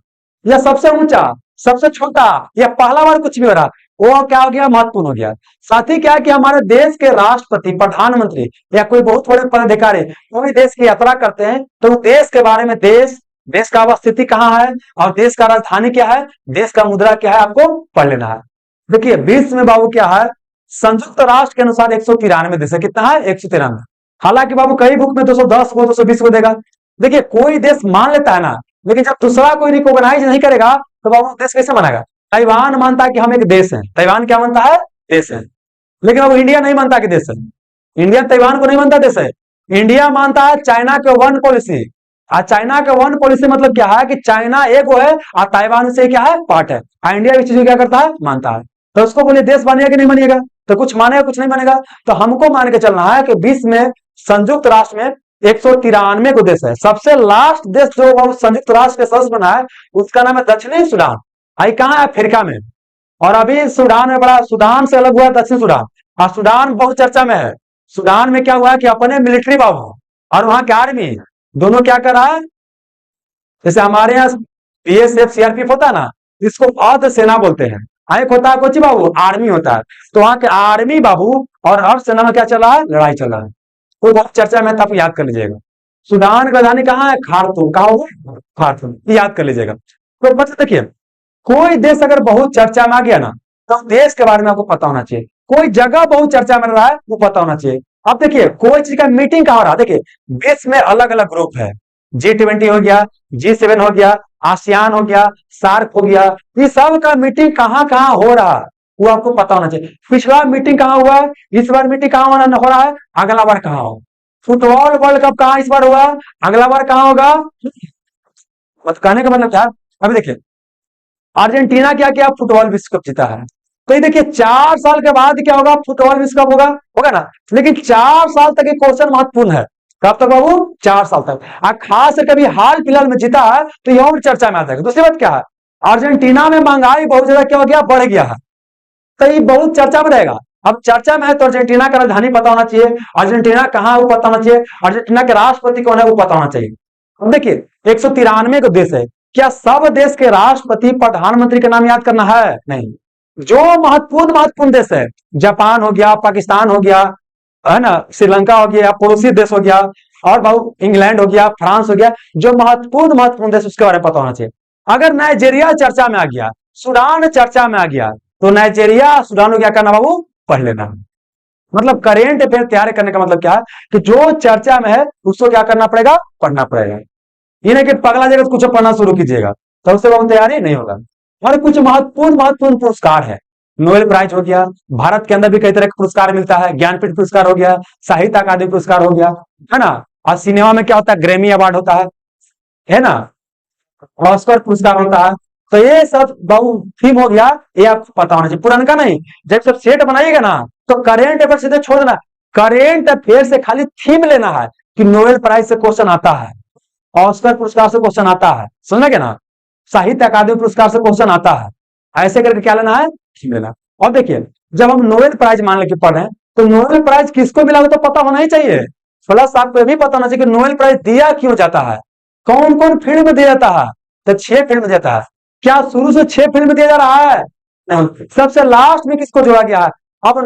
या सबसे ऊंचा, सबसे छोटा, या पहला बार कुछ भी हो रहा, वो क्या हो गया, महत्वपूर्ण हो गया। साथ ही क्या कि हमारे देश के राष्ट्रपति, प्रधानमंत्री या कोई बहुत बड़े पदाधिकारी कोई देश की यात्रा करते हैं तो देश के बारे में, देश का अवस्थिति कहाँ है और देश का राजधानी क्या है, देश का मुद्रा क्या है, आपको पढ़ लेना है। देखिए विश्व में बाबू क्या है, संयुक्त राष्ट्र के अनुसार 193 देश है, कितना है 193। हालांकि बाबू कई बुक में 210 को 220 को देगा। देखिए कोई देश मान लेता है ना, लेकिन जब दूसरा कोई रिकॉग्नाइज नहीं करेगा तो बाबू देश कैसे मानेगा। ताइवान मानता है कि हम एक देश हैं, ताइवान क्या मानता है, देश है, लेकिन अब इंडिया नहीं मानता कि देश है, इंडिया ताइवान को नहीं मानता देश है, इंडिया मानता है चाइना के वन पॉलिसी। चाइना का वन पॉलिसी मतलब क्या है कि चाइना एक वो है और ताइवान से क्या है, पार्ट है, और इंडिया इस चीज को क्या करता है, मानता है। तो उसको बोलिए देश मानिएगा कि नहीं मानिएगा, तो कुछ मानेगा कुछ नहीं मानेगा। तो हमको मान के चलना है कि विश्व में संयुक्त राष्ट्र में 193 को देश है, सबसे लास्ट देश जो संयुक्त राष्ट्र के सदस्य बना है उसका नाम है दक्षिणी सूडान। आई कहाँ है? अफ्रीका में। और अभी सूडान में बड़ा, सूडान से अलग हुआ दक्षिण सूडान, और सूडान बहुत चर्चा में है। सूडान में क्या हुआ है कि अपने मिलिट्री बाबू और वहां के आर्मी दोनों क्या कर रहा है, जैसे हमारे यहाँ बीएसएफ सीआरपीएफ होता है ना, इसको अर्धसेना बोलते हैं। एक होता है कोची बाबू, आर्मी होता है। तो वहां के आर्मी बाबू और अर्धसेना में क्या चल रहा है? लड़ाई चल रहा है। तो बहुत चर्चा में था, आप याद कर लीजिएगा। सूडान की राजधानी कहाँ है? खार्तूम। कहा होगा? खार्तूम, याद कर लीजिएगा। तो बच्चे देखिए, कोई देश अगर बहुत चर्चा में आ गया ना, तो देश के बारे में आपको पता होना चाहिए। कोई जगह बहुत चर्चा में रहा है, वो पता होना चाहिए। अब देखिए, कोई चीज का मीटिंग कहाँ हो रहा है, देखिए विश्व में अलग अलग ग्रुप है। G20 हो गया, G7 हो गया, आसियान हो गया, सार्क हो गया, ये सब का मीटिंग कहाँ कहाँ हो रहा है वो आपको पता होना चाहिए। पिछला मीटिंग कहाँ हुआ है, इस बार मीटिंग कहाँ हो रहा है, अगला बार कहाँ हो। फुटबॉल वर्ल्ड कप कहाँ इस बार हुआ, अगला बार कहाँ होगा। मत कहने का मतलब क्या, अभी देखिए अर्जेंटीना क्या किया, फुटबॉल विश्व कप जीता है। तो ये देखिए 4 साल के बाद क्या होगा, फुटबॉल विश्व कप होगा, होगा ना। लेकिन 4 साल तक ये क्वेश्चन महत्वपूर्ण है। कब तक बाबू? 4 साल तक। खास करके अभी हाल फिलहाल में जीता है, तो ये और चर्चा में आता है। दूसरी बात क्या है, अर्जेंटीना में महंगाई बहुत ज्यादा क्या हो गया, बढ़ गया है। तो ये बहुत चर्चा में रहेगा। अब चर्चा में है तो अर्जेंटीना का राजधानी पता होना चाहिए, अर्जेंटीना कहाँ है वो पता होना चाहिए, अर्जेंटीना के राष्ट्रपति कौन है वो पता होना चाहिए। अब देखिए 193 को देश है, क्या सब देश के राष्ट्रपति प्रधानमंत्री का नाम याद करना है? नहीं। जो महत्वपूर्ण महत्वपूर्ण देश है, जापान हो गया, पाकिस्तान हो गया, है ना, श्रीलंका हो गया, पड़ोसी देश हो गया, और बहुत इंग्लैंड हो गया, फ्रांस हो गया, जो महत्वपूर्ण महत्वपूर्ण देश उसके बारे में पता होना चाहिए। अगर नाइजीरिया चर्चा में आ गया, सूडान चर्चा में आ गया, तो नाइजीरिया सूडान को क्या करना बाबू? पढ़ लेना। मतलब करेंट अफेयर तैयार करने का मतलब क्या है कि जो चर्चा में है उसको क्या करना पड़ेगा? पढ़ना पड़ेगा। ये नहीं कि पगला जगह कुछ पढ़ना शुरू कीजिएगा, तो उससे बहुत तैयारी नहीं होगा। और कुछ महत्वपूर्ण महत्वपूर्ण पुरस्कार है, नोबेल प्राइज हो गया, भारत के अंदर भी कई तरह के पुरस्कार मिलता है, ज्ञानपीठ पुरस्कार हो गया, साहित्य अकादमी पुरस्कार हो गया, है ना। और सिनेमा में क्या होता है, ग्रैमी अवार्ड होता है ना, ऑस्कर पुरस्कार होता है। तो ये सब बहु थीम हो गया, ये आपको पता होना चाहिए, पुराना नहीं। जब सब सेट बनाइएगा ना, तो करेंट अफेयर सीधे छोड़ देना, करेंट अफेयर से खाली थीम लेना है कि नोबेल प्राइज से क्वेश्चन आता है, ऑस्कर पुरस्कार से क्वेश्चन आता है, समझ गए ना, साहित्य अकादमी पुरस्कार से क्वेश्चन आता है, ऐसे करके क्या लेना है? थीम लेना। और देखिए जब हम नोबेल प्राइज मान लेके पढ़ रहे हैं, तो नोबेल प्राइज किसको मिला तो पता होना ही चाहिए। प्लस आपको यह भी पता होना चाहिए कि नोबेल प्राइज दिया क्यों जाता है, कौन कौन फील्ड में दिया जाता है। तो 6 फील्ड में देता है। क्या शुरू से 6 फील्ड में दिया जा रहा है? नहीं। सबसे लास्ट में किसको जोड़ा गया है? अब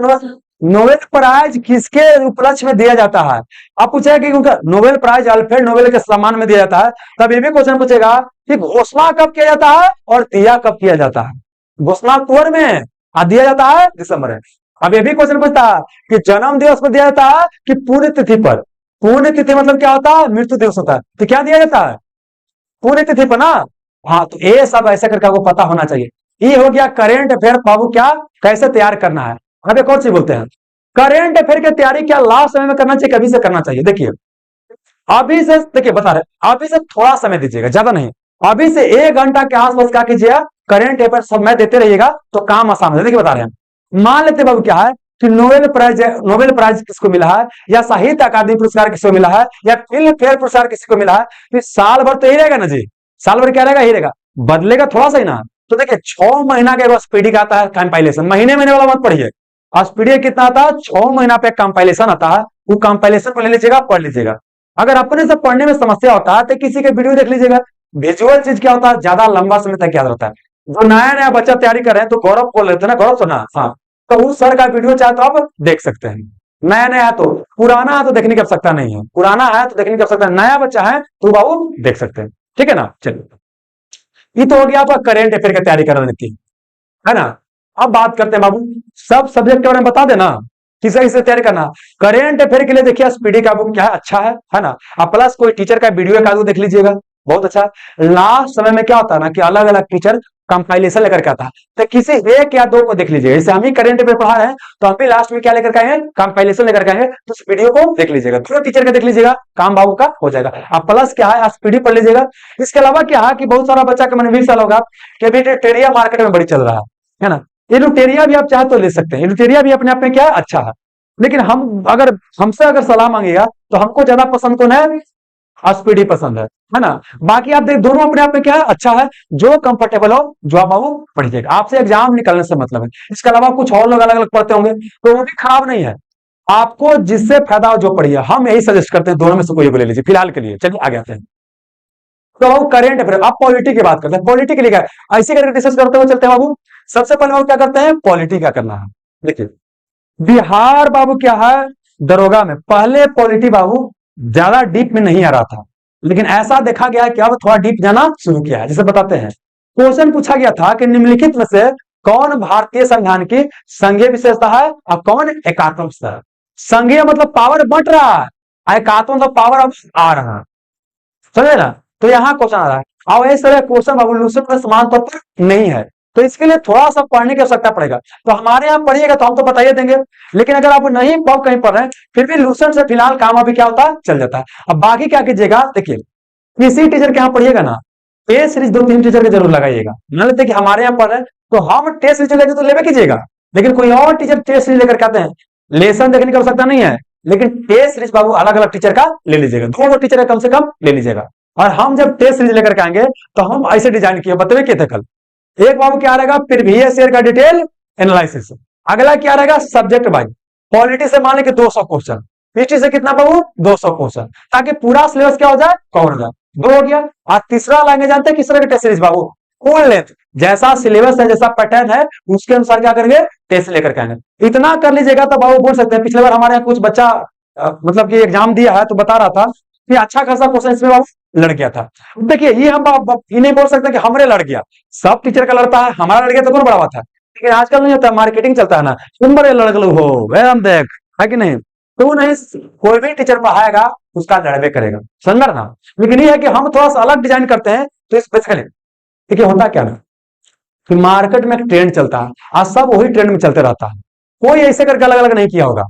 नोबेल प्राइज किसके उपलक्ष्य में दिया जाता है? अब पूछेगा कि उनका नोबेल प्राइज अल्फ्रेड नोबेल के सम्मान में दिया जाता है, तब ये भी क्वेश्चन पूछेगा कि घोषणा कब किया जाता है और दिया कब किया जाता है। घोषणा अक्टूबर में और दिया जाता है दिसंबर में। अब ये भी क्वेश्चन पूछता है कि जन्म दिवस पर दिया जाता है कि पुण्य तिथि पर। पुण्य तिथि मतलब क्या होता है? मृत्यु दिवस होता है। तो क्या दिया जाता है? पुण्य तिथि पर ना। हाँ, तो ये सब ऐसे करके आपको पता होना चाहिए। ये हो गया करेंट अफेयर बाबू, क्या कैसे तैयार करना है। अब एक और चीज बोलते हैं, करेंट अफेयर की तैयारी क्या लास्ट समय में करना चाहिए, कभी से करना चाहिए? देखिए अभी से, देखिए बता रहे, अभी से थोड़ा समय दीजिएगा, ज्यादा नहीं। अभी से 1 घंटा के आसपास क्या कीजिएगा, करेंट अफेयर समय देते रहिएगा तो काम आसान हो। देखिए बता रहे हैं, मान लेते बाबू क्या है कि नोबेल प्राइज किसको मिला है, या साहित्य अकादमी पुरस्कार किसको मिला है, या फिल्म फेयर पुरस्कार किसको मिला है, तो साल भर तो यही रहेगा ना जी। साल भर क्या रहेगा? यही रहेगा, बदलेगा थोड़ा सा ही ना। तो देखिए 6 महीना के स्पीडी का आता है कंपाइलेशन, महीने वाला मत पढ़िए। स्पीडी कितना आता है? 6 महीना पे कंपाइलेशन आता है, वो कंपाइलेशन को ले लीजिएगा, पढ़ लीजिएगा। अगर अपने से पढ़ने में समस्या होता है तो किसी के वीडियो देख लीजिएगा। विजुअल चीज क्या होता है, ज्यादा लंबा समय तक याद रहता है। जो नया नया बच्चा तैयारी कर रहे हैं, तो गौरव बोल लेते हैं ना, गौरव सुना, हाँ, तो उस सर का वीडियो चाहे तो आप देख सकते हैं। नया नया है तो, पुराना है तो देखने की आवश्यकता नहीं है, पुराना है तो देखने की आवश्यकता है, नया बच्चा है तो बाबू देख सकते हैं, ठीक है ना। चलिए, ये तो हो गया आपका करेंट अफेयर की तैयारी करने की, है ना। अब बात करते हैं बाबू, सब सब्जेक्ट के बारे में बता देना, किसे किसे तैयारी करना। करेंट अफेयर के लिए देखिए स्पीडी का बुक क्या है, अच्छा है ना। अब प्लस कोई टीचर का वीडियो का देख लीजिएगा, बहुत अच्छा। लास्ट समय में क्या होता है ना कि अलग अलग टीचर कंपाइलेशन लेकर के आता है, तो किसी 1 या 2 को देख लीजिएगा। जैसे हम ही करेंट अफेयर पढ़ा रहे हैं, तो हम भी लास्ट में क्या लेकर के आए हैं, कंपाइलेशन लेकर के आए हैं। तो उस वीडियो को देख लीजिएगा, पूरा टीचर का देख लीजिएगा, काम बाबू का हो जाएगा। अब प्लस क्या है, स्पीडी पढ़ लीजिएगा। इसके अलावा क्या है कि बहुत सारा बच्चा के मन में सवाल होगा कि अभी टेरिया मार्केट में बड़ी चल रहा है ना। इलुटेरिया भी आप चाहे तो ले सकते हैं, इलुटेरिया भी अपने आप में क्या है, अच्छा है। लेकिन हम अगर हमसे सलाह मांगेगा तो हमको ज्यादा पसंद कौन है? स्पीडी पसंद है। है ना। बाकी आप देख दोनों अपने आप में क्या है, अच्छा है, जो कंफर्टेबल हो जो आप बाबू पढ़िएगा, आपसे एग्जाम निकलने से मतलब है। इसके अलावा कुछ और लोग अलग अलग पढ़ते होंगे तो वो भी खराब नहीं है, आपको जिससे फायदा हो जो पढ़िए। हम यही सजेस्ट करते हैं, दोनों में से कोई भी ले लीजिए फिलहाल के लिए। चलिए आगे आते हैं। तो बाबू करेंट अफेयर, अब पॉलिटी की बात करते हैं। पॉलिटी के लिए क्या है, ऐसे करके डिस्कस करते हुए चलते हैं बाबू। सबसे पहले बाबू क्या करते हैं, पॉलिटी क्या करना है। देखिए बिहार बाबू क्या है, दरोगा में पहले पॉलिटी बाबू ज्यादा डीप में नहीं आ रहा था, लेकिन ऐसा देखा गया है कि अब थोड़ा डीप जाना शुरू किया है। जिसे बताते हैं, क्वेश्चन पूछा गया था कि निम्नलिखित में से कौन भारतीय संविधान की संघीय विशेषता है और कौन एकात्मक विशेषता है। संघीय मतलब पावर बंट रहा है, एकात्मक मतलब पावर अब आ रहा है, समझे ना। तो यहाँ क्वेश्चन आ रहा है, अब इस तरह क्वेश्चन बाबू लूसेंट में समान पत्र नहीं है, तो इसके लिए थोड़ा सा पढ़ने की आवश्यकता पड़ेगा। तो हमारे यहाँ पढ़िएगा तो हम तो बताइए देंगे, लेकिन अगर आप नहीं कहीं पढ़ रहे हैं फिर भी लूसेंट से फिलहाल काम अभी क्या होता है, चल जाता है। अब बाकी क्या कीजिएगा, देखिए किसी टीचर के यहाँ पढ़िएगा ना, टेस्ट सीरीज 2-3 टीचर के जरूर लगाइएगा। मान लेते कि हमारे यहाँ पढ़ रहे हैं तो हम टेस्ट सीरीज लेके तो लेवे कीजिएगा, लेकिन कोई और टीचर टेस्ट सीरीज लेकर के आते हैं, लेसन देखने की आवश्यकता नहीं है, लेकिन टेस्ट सीरीज बाबू अलग अलग टीचर का ले लीजिएगा, 2 टीचर का कम से कम ले लीजिएगा। और हम जब टेस्ट सीरीज लेकर के आएंगे तो हम ऐसे डिजाइन किए बतावे किए थे कल। एक बाबू क्या रहेगा, प्रीवियस ईयर का डिटेल एनालिसिस। अगला क्या रहेगा, सब्जेक्ट वाइज। पॉलिटी से मान लीजिए 200 क्वेश्चन, हिस्ट्री से कितना बाबू 200 क्वेश्चन, ताकि पूरा सिलेबस क्या हो जाए, कवर हो जाए। 2 हो गया। और तीसरा लाएंगे, जानते हैं किस तरह के टेस्ट सीरीज बाबू, फुल लेंथ, जैसा सिलेबस है जैसा पैटर्न है उसके अनुसार क्या करेंगे, टेस्ट लेकर के आएंगे। इतना कर लीजिएगा तो बाबू बोल सकते हैं। पिछले बार हमारे यहाँ कुछ बच्चा मतलब कि एग्जाम दिया है तो बता रहा था कि अच्छा खासा क्वेश्चन इसमें बाबू लड़ गया था। देखिए ये हम ये नहीं बोल सकते कि हमरे लड़ गया, सब टीचर का लड़ता है, हमारा लड़ गया तो कौन बड़ा बात है। लेकिन आजकल नहीं होता, मार्केटिंग चलता है ना, तुम बड़े लड़के लोग हो वे हम देख, है कि नहीं। तो वो नहीं, कोई भी टीचर पढ़ाएगा उसका लड़बे करेगा, समझ ना। लेकिन ये है कि हम थोड़ा सा अलग डिजाइन करते हैं। तो इस बेसिकली देखिए होता क्या ना कि मार्केट में एक ट्रेंड चलता है, आज सब वही ट्रेंड में चलते रहता है, कोई ऐसे करके अलग अलग नहीं किया होगा,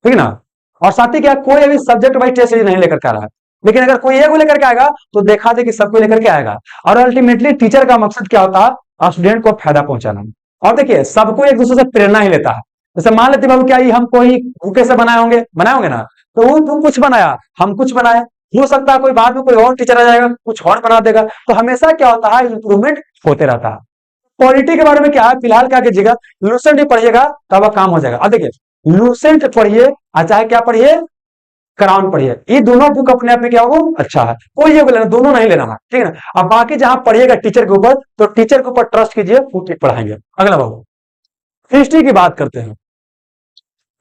ठीक ना। और साथ ही क्या, कोई अभी सब्जेक्ट वाइज टेस्ट नहीं लेकर के आ रहा है, लेकिन अगर कोई एक लेकर के आएगा तो देखा दे कि सबको लेकर के आएगा। और अल्टीमेटली टीचर का मकसद क्या होता है, स्टूडेंट को फायदा पहुंचाना। और देखिए सबको एक दूसरे से प्रेरणा ही लेता है। जैसे मान लेते बाबू क्या हम कोई भूखे से बनाए होंगे ना, तो वो तुम कुछ बनाया हम कुछ बनाए, हो सकता है कोई बाद में कोई और टीचर आ जाएगा कुछ और बना देगा, तो हमेशा क्या होता है, इंप्रूवमेंट होते रहता है। क्वालिटी के बारे में क्या है, फिलहाल क्या कीजिएगा, लूसेंट ही पढ़िएगा तब काम हो जाएगा। अब देखिए लूसेंट पढ़िए चाहे क्या पढ़िए, क्राउन पढ़िए, ये दोनों बुक अपने आप में क्या हो अच्छा है, कोई ये लेना, दोनों नहीं लेना है, ठीक है ना। अब बाकी जहां पढ़िएगा टीचर के ऊपर, तो टीचर के ऊपर ट्रस्ट कीजिए, वो ठीक पढ़ाएंगे। अगला बाबू हिस्ट्री की बात करते हैं।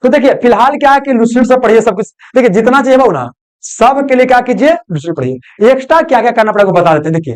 तो देखिए फिलहाल क्या है कि लूसेंट से पढ़िए सब कुछ, देखिए जितना चाहिए बाबू ना सब के लिए क्या कीजिए, लूसेंट पढ़िए। एक्स्ट्रा क्या क्या करना पड़ेगा बता देते हैं। देखिए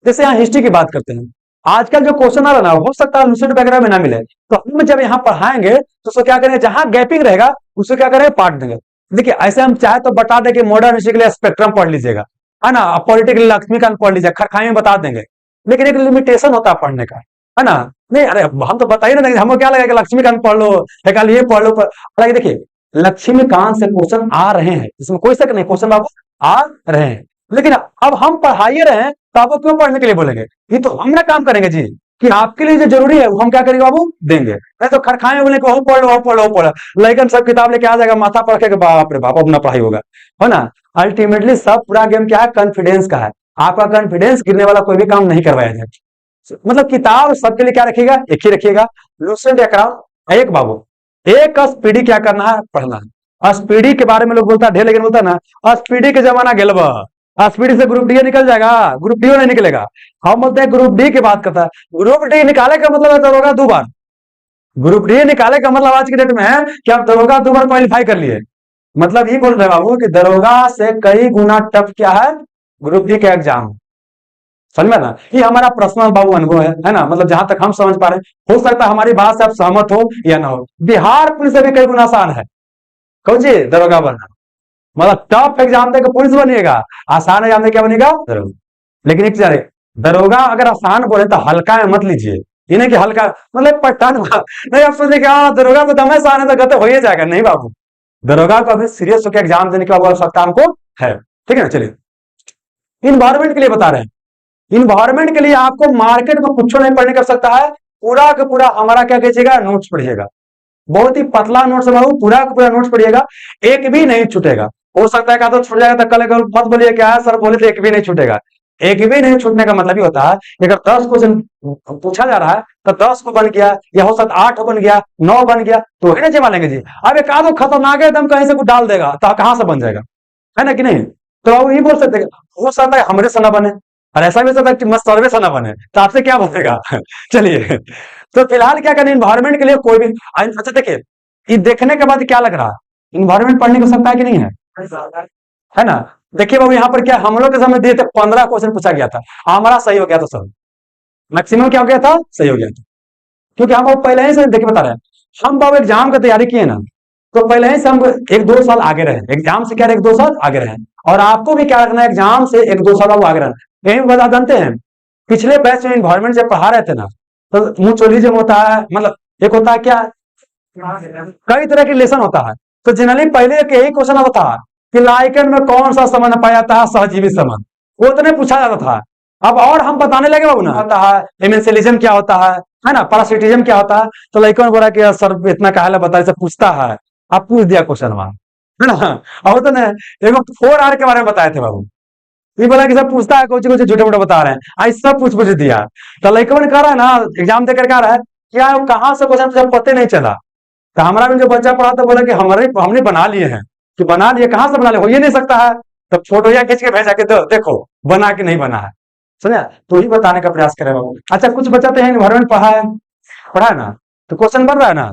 जैसे यहाँ हिस्ट्री की बात करते हैं, आजकल जो क्वेश्चन आ रहा है ना, हो सकता है लूसेंट वगैरह में ना मिले, तो हम जब यहाँ पढ़ाएंगे तो उसको क्या करेंगे, जहां गैपिंग रहेगा उसको क्या करेंगे, पार्ट देंगे। देखिए ऐसे हम चाहे तो बता दें कि मॉडर्न हिस्ट्री के लिए स्पेक्ट्रम पढ़ लीजिएगा, है ना, पॉलिटिकल लक्ष्मीकांत पढ़ लीजिएगा, खरखाई में बता देंगे, लेकिन एक लिमिटेशन होता है पढ़ने का, है ना। नहीं अरे हम तो बता ही ना देंगे, हमको क्या लगेगा लक्ष्मीकांत पढ़ लो, कल ये पढ़ लो। हालांकि देखिए लक्ष्मीकांत से क्वेश्चन आ रहे हैं, इसमें कोई शक नहीं, क्वेश्चन आपको आ रहे हैं, लेकिन अब हम पढ़ाइए रहे हैं तो आपको क्यों पढ़ने के लिए बोलेंगे, ये तो हम ना काम करेंगे जी, कि आपके लिए जो जरूरी है वो हम क्या करेंगे बाबू, देंगे। नहीं तो खरखाए बोले वो पढ़ लो वो पढ़ लो वो पढ़ लो, लेकिन सब किताब लेके आ जाएगा, माथा पढ़ के बाप रे बाप अपना पढ़ाई होगा, है ना। अल्टीमेटली सब पूरा गेम क्या है, कॉन्फिडेंस का है। आपका कॉन्फिडेंस गिरने वाला कोई भी काम नहीं करवाया जाए। मतलब किताब सबके लिए क्या रखिएगा, एक ही रखिएगा, लूसेंट या क्राउन एक बाबू। एक स्पीडी क्या करना है, पढ़ना है। स्पीडी के बारे में लोग बोलता है ढेर, लेकिन बोलता है ना स्पीडी के जमाना गेलबा, स्पीडी से ग्रुप डी निकल जाएगा, ग्रुप डी नहीं निकलेगा। हम बोलते हैं ग्रुप डी की बात करता है, ग्रुप डी निकाले का मतलब है दरोगा 2 बार, ग्रुप डी निकाले का मतलब आज की डेट में है कि आप दरोगा 2 बार क्वालिफाई कर लिए। मतलब ये बोल रहे बाबू कि दरोगा से कई गुना टफ क्या है, ग्रुप डी का एग्जाम। समझ में ना, ये हमारा पर्सनल बाबू अनुभव है ना, मतलब जहां तक हम समझ पा रहे हैं, हो सकता है हमारी बात से आप सहमत हो या ना हो। बिहार पुलिस से भी कई गुना आसान है, कौन जी, दरोगा बनना। मतलब टफ एग्जाम देकर पुलिस बनिएगा, आसान एग्जाम दे क्या बनेगा, दरोगा। लेकिन एक चीज, दरोगा अगर आसान बोले तो हल्का में मत लीजिए, ये नहीं कि हल्का मतलब पट्टान नहीं, आप सोचे हाँ दरोगा को दम आसान है तो कहते हो ही जाएगा, नहीं बाबू, दरोगा को अभी सीरियस होकर एग्जाम देने की आवश्यकता हमको है, ठीक है ना। चलिए इन्वायरमेंट के लिए बता रहे हैं, इन्वायरमेंट के लिए आपको मार्केट में कुछ नहीं पढ़ने की आवश्यकता है, पूरा का पूरा हमारा क्या कीजिएगा, नोट्स पढ़िएगा। बहुत ही पतला नोट्स है बाबू, पूरा का पूरा नोट्स पढ़िएगा, एक भी नहीं छूटेगा। हो सकता है क्या तो छूट जाएगा, तो कल अगर मत बोलिए क्या है सर बोले तो एक भी नहीं छूटेगा। एक भी नहीं छूटने का मतलब ही होता है कि अगर 10 क्वेश्चन पूछा जा रहा है तो 10 को बन गया, या हो सकता 8 बन गया, 9 बन गया, तो ही ना जमा लेंगे जी। अब एक आधो खतरनाक एकदम कहीं से कुछ डाल देगा तो कहां से बन जाएगा, है ना कि नहीं। तो आप यही बोल सकते हैं, हो सकता है हमरे से ना बने, और ऐसा भी हो सकता है कि मस्त सर्वे से ना बने, तो आपसे क्या बनेगा। चलिए, तो फिलहाल क्या करें, इन्वायरमेंट के लिए कोई भी अच्छा देखिए, ये देखने के बाद क्या लग रहा है, इन्वायरमेंट पढ़ने को सकता है कि नहीं है, है ना। देखिए बाबू, यहाँ पर क्या हम लोग के समय दिए थे 15 क्वेश्चन पूछा गया था, हमारा सही हो गया था सब, मैक्सिमम क्या हो गया था, सही हो गया था। क्योंकि हम अब पहले ही से देखिए बता रहे हैं, हम बाबू एग्जाम की तैयारी किए ना, तो पहले ही से हम 1-2 साल आगे रहे, एग्जाम से क्या रहे 1-2 साल आगे रहे। और आपको भी क्या रखना है, एग्जाम से 1-2 साल आप आगे रहना। यही बता जानते हैं, पिछले बैच में इन्वायरमेंट जब पढ़ा रहे थे ना, तो म्यूचुअलिज्म होता है, मतलब एक होता है क्या, कई तरह के रिलेशन होता है। तो जनरली पहले एक यही क्वेश्चन होता है कि लाइकन में कौन सा संबंध पाया जाता है, सहजीवी संबंध, वो इतने पूछा जाता था। अब और हम बताने लगे बाबू ना, होता है इमेंसिलिज्म क्या होता है ना, पैरासिटिज्म क्या होता है। तो लाइकन बोला कि सर इतना काहे ला बता, से पूछता है, आप पूछ दिया क्वेश्चन वहां, है ना। और तो ना देखो 4 आर के बारे में बताए थे बाबू, ये बोला कि सब पूछता है, कुछ कुछ झूठे मूठे बता रहे हैं, आज सब पूछ पूछ दिया। तो लड़का ने कह रहा है ना, एग्जाम देकर कह रहा है क्या कहाँ से क्वेश्चन जब पते नहीं चला। तो हमारा भी जो बच्चा पढ़ा था बोला कि हमारे हमने बना लिए हैं, कि बना लिए कहाँ से बना लिए, हो ही नहीं सकता है। तब फोटो या खींच के भेजा के देखो बना के नहीं बना है, समझा। तो ही बताने का प्रयास करे बाबू। अच्छा कुछ बच्चा तो इन्वायरमेंट पढ़ा है ना, तो क्वेश्चन बन रहा है ना,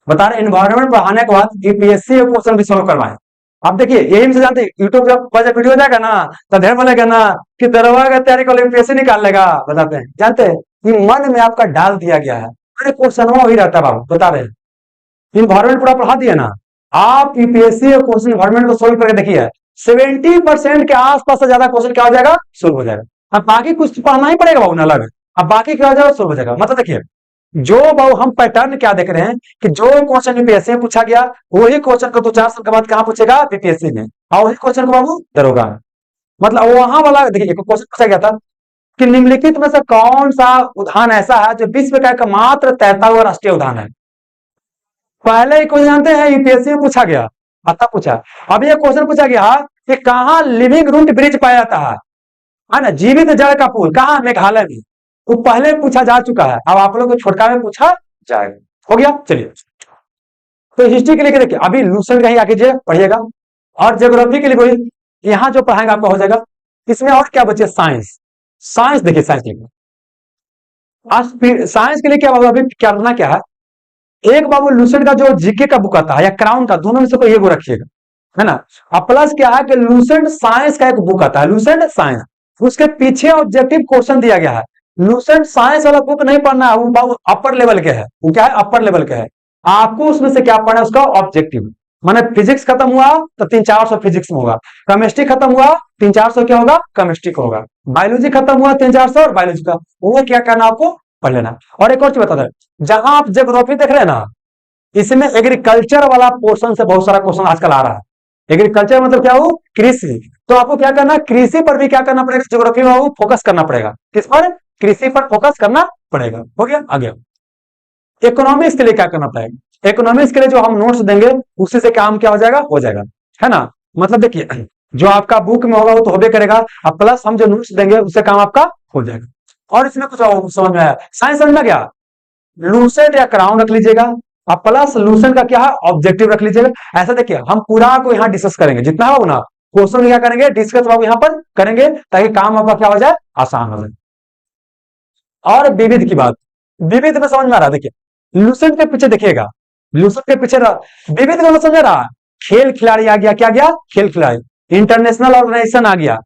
बता रहे इन्वायरमेंट पढ़ाने के बाद यूपीएससी क्वेश्चन भी सॉल्व करवाए। आप देखिए यही से जानते यूट्यूब जब वीडियो जाएगा ना, तो ढेर बोलेगा ना कि दरवा का तैयारी कर यूपीएससी निकाल लेगा, बताते हैं जानते हैं कि मन में आपका डाल दिया गया है, अरे क्वेश्चन वही रहता है बाबू, बता रहे हैं इन्वायरमेंट पूरा पढ़ा दिया ना। आप यूपीएससी क्वेश्चन इन्वायरमेंट को सोल्व करके देखिए, 70% के आसपास से ज्यादा क्वेश्चन क्या हो जाएगा, सोल्व हो जाएगा। अब बाकी कुछ पढ़ना ही पड़ेगा बाबू ना अलग, अब बाकी क्या हो जाएगा, सोल्व हो जाएगा। मतलब देखिए जो बाबू हम पैटर्न क्या देख रहे हैं कि जो क्वेश्चन यूपीएससी में पूछा गया, वही क्वेश्चन को 2-4 साल के बाद कहां पूछेगा, बीपीएससी में, और वही क्वेश्चन को बाबू दरोगा में। मतलब वहां वाला देखिए क्वेश्चन पूछा गया था कि निम्नलिखित में से कौन सा उदाहरण ऐसा है जो विश्व का एकमात्र तैरता हुआ राष्ट्रीय उद्यान है। पहले ही क्वेश्चन जानते हैं यूपीएससी में पूछा गया, आता पूछा। अब ये क्वेश्चन पूछा गया कि कहां लिविंग रूट ब्रिज पाया जाता है ना, जीवित जल का पुल कहां, मेघालय में। वो पहले पूछा जा चुका है, अब आप लोग को छोटका में पूछा जाएगा, हो गया। चलिए तो हिस्ट्री के लिए देखिए अभी लूसेंट कहीं आके जे पढ़िएगा, और ज्योग्राफी के लिए कोई यहां जो पढ़ाएंगे आपका हो जाएगा। इसमें और क्या बचे, साइंस। साइंस देखिए, साइंस के लिए आज साइंस के लिए क्या बाबू अभी क्या करना क्या है, एक बाबू लूसेंट का जो जीके का बुक आता है या क्राउन का, दोनों में से कोई एक वो रखिएगा, है ना। अब प्लस क्या है कि लूसेंट साइंस का एक बुक आता है, लूसेंट साइंस, उसके पीछे ऑब्जेक्टिव क्वेश्चन दिया गया है। लूसेंट साइंस वाला बुक नहीं पढ़ना है, वो बाबू अपर लेवल के है, वो क्या है, अपर लेवल के है। आपको उसमें से क्या पढ़ना है, उसका ऑब्जेक्टिव। माने फिजिक्स खत्म हुआ तो 300-400 फिजिक्स में होगा, केमिस्ट्री खत्म हुआ 300-400 क्या होगा, केमिस्ट्री का होगा, बायोलॉजी खत्म हुआ 300-400 और बायोलॉजी का, वो क्या करना आपको पढ़ लेना। और एक और चीज बता दें, जहां आप ज्योग्राफी देख रहे हैं ना, इसमें एग्रीकल्चर वाला पोर्शन से बहुत सारा क्वेश्चन आजकल आ रहा है। एग्रीकल्चर मतलब क्या हो, कृषि। तो आपको क्या करना, कृषि पर भी क्या करना पड़ेगा, ज्योग्राफी में फोकस करना पड़ेगा। किस पर, कृषि पर फोकस करना पड़ेगा। हो गया, आगे इकोनॉमिक्स के लिए क्या करना पड़ेगा, इकोनॉमिक्स के लिए जो हम नोट्स देंगे उसी से काम क्या हो जाएगा, हो जाएगा, है ना। मतलब देखिए जो आपका बुक में होगा वो तो होबे करेगा, अब प्लस हम जो नोट्स देंगे उससे काम आपका हो जाएगा। और इसमें कुछ समझ में आया, साइंस समझ में गया, लूसेंट या क्राउन रख लीजिएगा, अब प्लस लूसेंट का क्या है, ऑब्जेक्टिव रख लीजिएगा। ऐसा देखिए हम पूरा को यहाँ डिस्कस करेंगे, जितना हो ना क्वेश्चन क्या करेंगे, डिस्कस बाबू यहाँ पर करेंगे, ताकि काम आपका क्या हो जाए, आसान हो जाए। और विविध की बात, विविध में समझ में आ रहा है, देखिए लूसेंट के पीछे देखिएगा, लूसेंट के पीछे विविध में समझ रहा, खेल खिलाड़ी आ गया, क्या गया, खेल खिलाड़ी, इंटरनेशनल ऑर्गेनाइजेशन आ गया,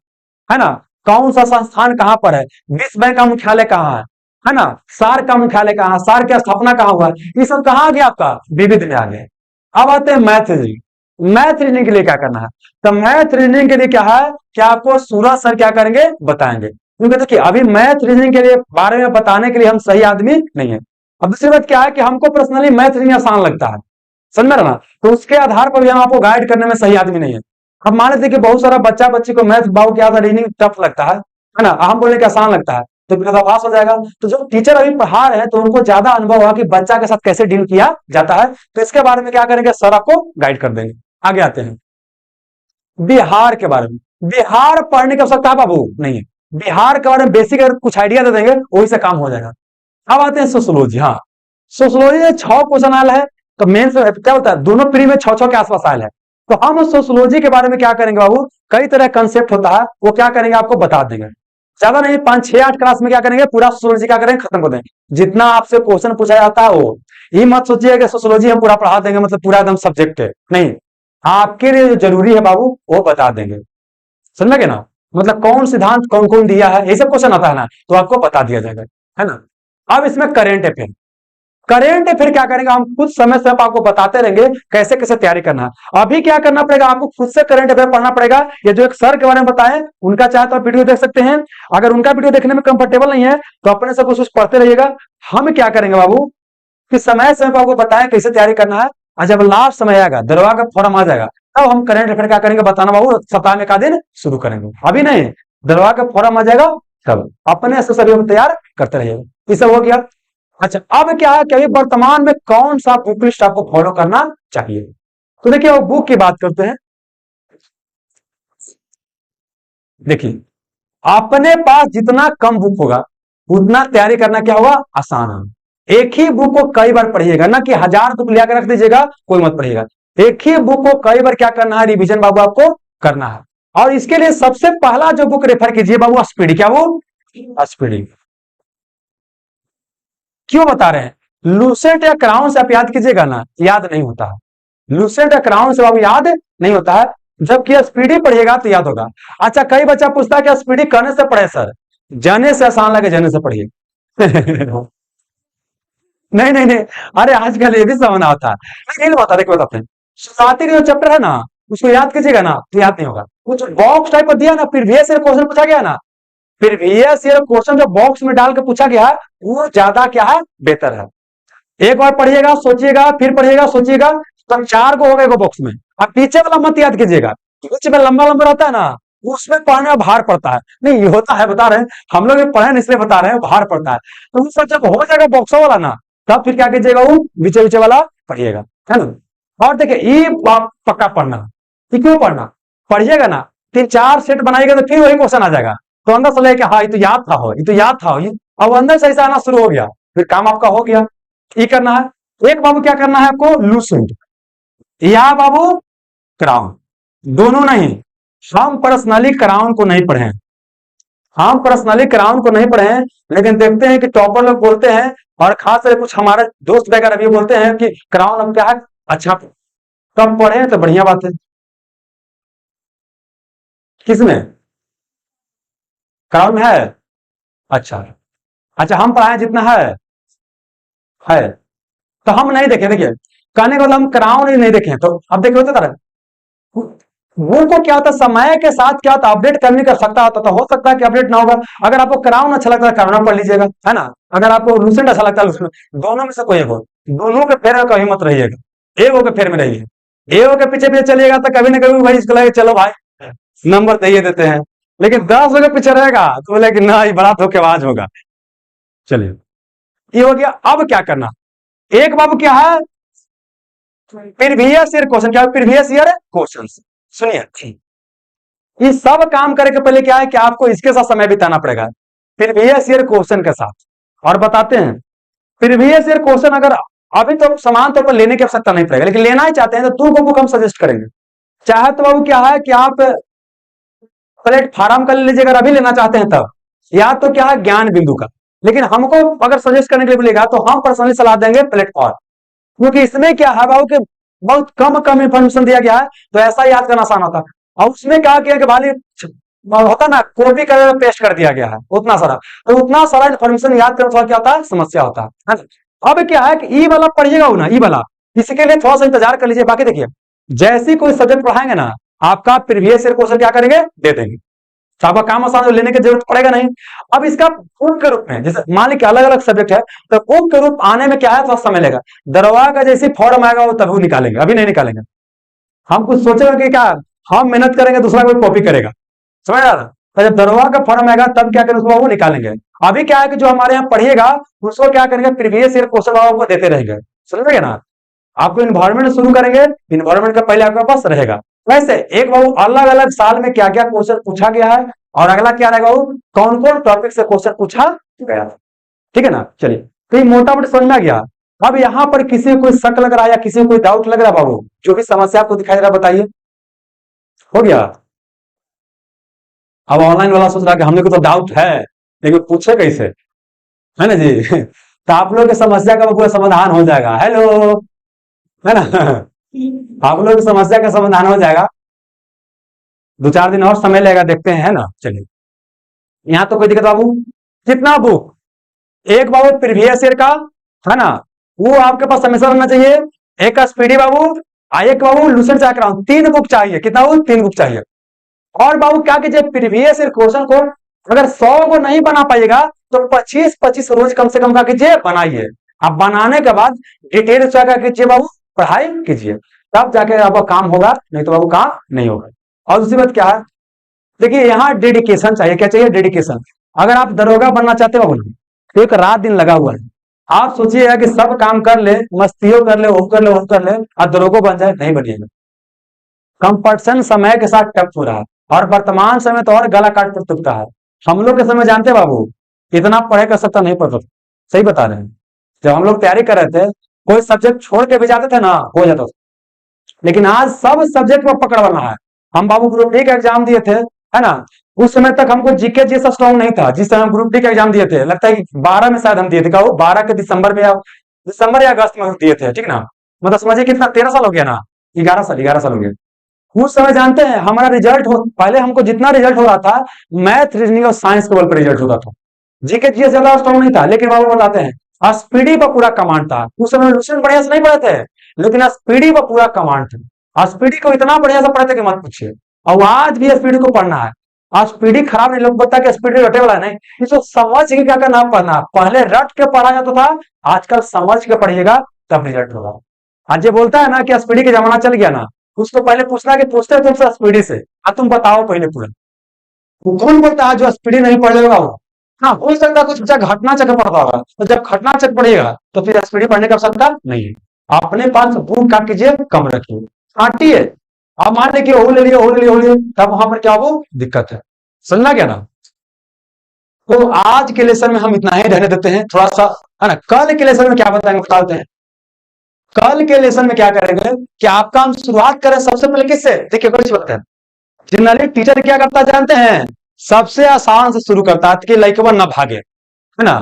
है ना। कौन सा संस्थान कहां पर है, विश्व बैंक का मुख्यालय कहां है ना, सार्क का मुख्यालय कहां, सार्क की स्थापना कहां हुआ, ये सब कहां आ गया आपका, विविध में आ गया। अब आते हैं मैथ रीजनिंग। मैथ रीजनिंग के लिए क्या करना है, तो मैथ रीजनिंग के लिए क्या है कि आपको सूरज सर क्या करेंगे, बताएंगे। क्योंकि देखिए अभी मैथ रीजनिंग के लिए बारे में बताने के लिए हम सही आदमी नहीं है। अब दूसरी बात क्या है कि हमको पर्सनली मैथ रीजनिंग आसान लगता है, समझ में रहा ना, तो उसके आधार पर भी हम आपको गाइड करने में सही आदमी नहीं है। अब मान लीजिए कि बहुत सारा बच्चा बच्ची को मैथ बाबू क्या रीजनिंग टफ लगता है ना, हम बोले कि आसान लगता है, तो विरोधाभास हो जाएगा। तो जो टीचर अभी पढ़ा रहे हैं तो उनको ज्यादा अनुभव होगा कि बच्चा के साथ कैसे डील किया जाता है, तो इसके बारे में क्या करेंगे, सर आपको गाइड कर देंगे। आगे आते हैं, बिहार के बारे में। बिहार पढ़ने की आवश्यकता है बाबू नहीं है। बिहार के बारे में बेसिक अगर कुछ आइडिया दे देंगे वही से काम हो जाएगा। अब आते हैं सोशोलॉजी। हाँ, सोशोलॉजी में 6 क्वेश्चन आयल है, तो मेन क्या होता है, दोनों प्री में 6-6 के आसपास आयल है। तो हम सोशोलॉजी के बारे में क्या करेंगे बाबू, कई तरह कंसेप्ट होता है, वो क्या करेंगे आपको बता देंगे। ज्यादा नहीं, 5, 6, 8 क्लास में क्या करेंगे, पूरा सोशोलॉजी क्या करेंगे, खत्म कर देंगे। जितना आपसे क्वेश्चन पूछा जाता है वो, ये मत सोचिए कि सोशोलॉजी हम पूरा पढ़ा देंगे, मतलब पूरा एकदम सब्जेक्ट है, नहीं। आपके लिए जो जरूरी है बाबू वो बता देंगे, समझ गए ना। मतलब कौन सिद्धांत कौन कौन दिया है, ये सब क्वेश्चन आता है ना, तो आपको बता दिया जाएगा, है ना। अब इसमें करेंट अफेयर, करेंट अफेयर क्या करेंगे, हम कुछ समय से आपको बताते रहेंगे कैसे कैसे तैयारी करना है। अभी क्या करना पड़ेगा आपको, खुद से करंट अफेयर पढ़ना पड़ेगा। ये जो एक सर के बारे में बताएं, उनका चाहे तो आप वीडियो देख सकते हैं। अगर उनका वीडियो देखने में कंफर्टेबल नहीं है तो अपने से कुछ पढ़ते रहिएगा। हम क्या करेंगे बाबू कि समय समय पर आपको बताएं कैसे तैयारी करना है, और जब लास्ट समय आएगा, दरवा का फॉर्म आ जाएगा, तब हम करंट अफेयर क्या करेंगे बताना बाबू, सप्ताह में एक दिन शुरू करेंगे। अभी नहीं, दरवा का फॉर्म आ जाएगा तब अपने से सभी तैयार करते रहिएगा। ये सब हो गया। अच्छा, अब क्या है कि वर्तमान में कौन सा बुक लिस्ट आपको फॉलो करना चाहिए। तो देखिए वो बुक की बात करते हैं। देखिए अपने पास जितना कम बुक होगा उतना तैयारी करना क्या होगा, आसान है। एक ही बुक को कई बार पढ़िएगा, ना कि 1000 बुक लिया कर रख दीजिएगा, कोई मत पढ़िएगा। एक ही बुक को कई बार क्या करना है, रिवीजन बाबू आपको करना है। और इसके लिए सबसे पहला जो बुक रेफर कीजिए बाबू, स्पीडी। क्या वो स्पीडी, क्यों बता रहे हैं, लूसेंट या क्राउन से आप याद कीजिएगा ना, याद नहीं होता है। लूसेंट या क्राउन से बाबू याद नहीं होता है, जबकि स्पीडी पढ़िएगा तो याद होगा। अच्छा, कई बच्चा पूछता है कि स्पीडी करने से पढ़े सर, जाने से आसान लगे, जाने से पढ़िए। नहीं नहीं नहीं, अरे आजकल ये भी समझना होता है। नहीं बता, देखो बताते हैं। शुरुआती का जो चैप्टर है ना, उसको याद कीजिएगा ना तो याद नहीं होगा। कुछ बॉक्स टाइप का दिया ना, प्रीवियस ईयर क्वेश्चन पूछा गया ना, प्रीवियस ईयर क्वेश्चन जो बॉक्स में डाल के पूछा गया है वो ज्यादा क्या है, बेहतर है। एक बार पढ़िएगा सोचिएगा, फिर पढ़िएगा सोचिएगा, तो 4 को हो गए बॉक्स में। अब पीछे वाला मत याद कीजिएगा, पीछे में लंबा लंबा रहता है ना, उसमें पढ़ने में भार पड़ता है। नहीं ये होता है, बता रहे हैं हम लोग पढ़े नहीं इसलिए बता रहे हैं, भार पड़ता है। तो वो जब हो जाएगा बॉक्सों वाला ना, तब फिर क्या कीजिएगा, वो बीचे बीचे वाला पढ़िएगा, है ना। और देखिए ये पक्का पढ़ना, ये क्यों पढ़ना, पढ़िएगा ना 3-4 सेट बनाएगा तो फिर वही क्वेश्चन आ जाएगा, तो अंदर से कि हाँ ये तो याद था, हो ये तो याद था, ये अब अंदर से ऐसा आना शुरू हो गया, फिर काम आपका हो गया। ये करना है। एक बाबू क्या करना है आपको, लूसेंट या बाबू क्राउन, दोनों नहीं। हम पर्सनली क्राउन को नहीं पढ़े, हम पर्सनली क्राउन को नहीं पढ़े हैं, लेकिन देखते हैं कि टॉपर लोग बोलते हैं, और खास करके कुछ हमारे दोस्त वगैरह भी बोलते हैं कि क्राउन अब क्या है अच्छा, कब पढ़े तो बढ़िया बात है। किसमें, क्राउन में है, अच्छा। अच्छा हम पढ़ाए जितना है, तो हम नहीं देखे। देखिए कहने का मतलब हम क्राउन ही नहीं देखे, तो अब देखिए होता था वो को क्या होता, समय के साथ क्या होता, अपडेट करने का सकता होता, तो हो सकता है कि अपडेट ना होगा। अगर आपको क्राउन अच्छा लगता है क्राउन पढ़ लीजिएगा, है ना। अगर आपको लूसेंट अच्छा लगता है उसमें, दोनों में से कोई एक हो, दोनों के फेर में कभी मत रहिएगा, एक के फेर में रहिए। एक के पीछे पीछे चलिएगा तो कभी ना कभी भाई इसको लगे चलो भाई नंबर दे देते हैं, लेकिन 10 के पीछे रहेगा तो बोले कि ना ये बड़ा धोखेबाज होगा। चलिए ये हो गया। अब क्या करना, एक बाबू क्या है, प्रीवियस ईयर क्वेश्चन। क्या प्रीवियस ईयर क्वेश्चन, सुनिए ये सब काम करने के पहले क्या है कि आपको इसके साथ समय बिताना पड़ेगा, प्रीवियस ईयर क्वेश्चन के साथ। और बताते हैं प्रीवियस ईयर क्वेश्चन अगर अभी तो समान तौर पर लेने की आवश्यकता नहीं पड़ेगा, लेकिन लेना ही चाहते हैं तो 2 को बुक हम सजेस्ट करेंगे। चाहे तो बाबू क्या है कि आप प्लेटफॉर्म का ले लीजिए अगर अभी लेना चाहते हैं तब, या तो क्या है ज्ञान बिंदु का। लेकिन हमको अगर सजेस्ट करने के लिए बोलेगा तो हम पर्सनली सलाह देंगे प्लेटफॉर्म, क्योंकि इसमें क्या है बाबू कि बहुत कम कम इंफॉर्मेशन दिया गया है, तो ऐसा याद करना आसान होता है। और उसमें क्या किया कि भाई होता ना कॉपी कर पेस्ट कर दिया गया है उतना सारा, तो उतना सारा इंफॉर्मेशन याद करना थोड़ा क्या होता है, समस्या होता है ना। अब क्या है कि ई वाला पढ़िएगा ना, ई वाला, इसके लिए थोड़ा सा इंतजार कर लीजिए। बाकी देखिए जैसे कोई सब्जेक्ट पढ़ाएंगे ना, आपका प्रीवियस ईयर क्वेश्चन क्या करेंगे, दे देंगे, तो आपका काम आसान लेने की जरूरत पड़ेगा नहीं। अब इसका बुक के रूप में, जैसे मान लीजिए अलग अलग सब्जेक्ट है, तो बुक के रूप आने में क्या है, थोड़ा समय लेगा। दरवा का जैसे फॉर्म आएगा वो तभी निकालेंगे, अभी नहीं निकालेंगे। हम कुछ सोचेंगे कि क्या हम मेहनत करेंगे दूसरा कोई कॉपी करेगा, समझ आ रहा। तो जब दरवा का फॉर्म आएगा तब क्या करेंगे, उसको वो निकालेंगे। अभी क्या है कि जो हमारे यहाँ पढ़िएगा उसको क्या करेंगे, प्रीवियस ईयर क्वेश्चन आपको देते रहेंगे, समझ रहे ना। आपको इन्वायरमेंट शुरू करेंगे, इन्वायरमेंट का पहले आपके पास रहेगा, वैसे एक बाबू अलग अलग साल में क्या क्या क्वेश्चन पूछा गया है, और अगला क्या रहेगा बाबू, कौन कौन टॉपिक से क्वेश्चन पूछा गया। ठीक है ना, चलिए तो ये मोटा मोटी समझ में आ गया। अब यहाँ पर किसी को कोई शक लग रहा है या किसी को कोई डाउट लग रहा है बाबू, जो भी समस्या आपको दिखाई दे रहा है बताइए। हो गया। अब ऑनलाइन वाला सोच रहा है कि हमने को तो डाउट है लेकिन पूछे कैसे, है ना जी। तो आप लोग की समस्या का पूरा समाधान हो जाएगा। हेलो, है ना। आप लोग की समस्या का समाधान हो जाएगा, 2-4 दिन और समय लगेगा, देखते हैं, है ना। चलिए यहाँ तो कोई दिक्कत बाबू। कितना बुक, एक बाबू प्रीवियस ईयर का, है ना, वो आपके पास हमेशा रहना चाहिए। एक स्पीडी बाबू, एक बाबू लूसेंट चैक, 3 बुक चाहिए। कितना बाबू, 3 बुक चाहिए। और बाबू क्या कीजिए, प्रीवियस ईयर क्वेश्चन को अगर 100 को नहीं बना पाइएगा तो 25-25 रोज कम से कम क्या कीजिए, बनाइए। अब बनाने के बाद डिटेल से क्या कीजिए बाबू, पढ़ाई कीजिए, तब जाके आपका काम होगा, नहीं तो बाबू काम नहीं होगा। और दूसरी बात क्या है, देखिए यहाँ डेडिकेशन चाहिए। क्या चाहिए, डेडिकेशन। अगर आप दरोगा बनना चाहते हो बाबू तो एक रात दिन लगा हुआ है। आप सोचिएगा कि सब काम कर ले, मस्तियों कर ले, वो कर ले, वो कर ले, और दरोगा बन जाए, नहीं बनिएगा। कंपटीशन समय के साथ टफ हो रहा है, और वर्तमान समय तो और गला काट कर चुकता है। हम लोग के समय जानते बाबू, इतना पढ़े का सकता नहीं पड़ता था। सही बता रहे हैं, जब हम लोग तैयारी कर रहे थे कोई सब्जेक्ट छोड़ के भी जाते थे ना, हो जाता था। लेकिन आज सब सब्जेक्ट को पकड़ बना है। हम बाबू ग्रुप डी का एग्जाम दिए थे, है ना, उस समय तक हमको जीके जैसा स्ट्रॉन्ग नहीं था। जिस समय हम ग्रुप डी का एग्जाम दिए थे, लगता है कि 12 में शायद हम दिए थे, क्या 12 के दिसंबर में या अगस्त में हम दिए थे। ठीक ना, मतलब समझिए कितना, 13 साल हो गया ना, 11 साल हो गया। उस समय जानते हैं हमारा रिजल्ट पहले हमको जितना रिजल्ट हो रहा था, मैथ, रीजनिंग और साइंस के बल पर रिजल्ट होता था। जीके जीएस ज्यादा स्ट्रॉन्ग नहीं था, लेकिन बाबू बताते हैं स्पीडी पर पूरा कमांड था। उस समय लुसेंट बढ़िया से नहीं पढ़े थे, लेकिन स्पीडी पर पूरा कमांड था। स्पीडी को इतना बढ़िया से पढ़े थे कि मत पूछिए। और आज भी स्पीडी को पढ़ना है। आज स्पीडी खराब नहीं, लोग पता कि स्पीडी रटे वाला नहीं, इसको समझ के क्या करना पढ़ना। पहले रट के पढ़ा जाता था, आजकल समझ के पढ़िएगा तब रिजल्ट होगा। आज ये बोलता है ना कि स्पीडी का जमाना चल गया ना, उसको पहले पूछना कि पूछते तुमसे स्पीडी से, तुम बताओ पहले पूरा। वो कौन बोलता है जो स्पीडी नहीं पढ़ लेगा वो। हाँ, हो सकता है कुछ बच्चा घटना चक्र पढ़ता होगा, तो जब घटना चक्र पढ़ेगा तो फिर स्पीडी पढ़ने की आवश्यकता नहीं है। अपने पास बुक का कीजिए, कम रखिए, काटिए। आप मान लीजिए हो ले लिए, हो ले लिए, हो ले लिए, तब वहां पर क्या वो दिक्कत है। समझना क्या ना। तो आज के लेसन में हम इतना ही रहने देते हैं, थोड़ा सा, है ना। कल के लेसन में क्या बताएंगे, बताते हैं। कल के लेसन में क्या करेंगे कि आपका हम शुरुआत करें सबसे पहले किससे, देखिए कुछ बताते हैं। जनरली टीचर क्या करता है जानते हैं, सबसे आसान से शुरू करता है कि लड़का न भागे, है ना।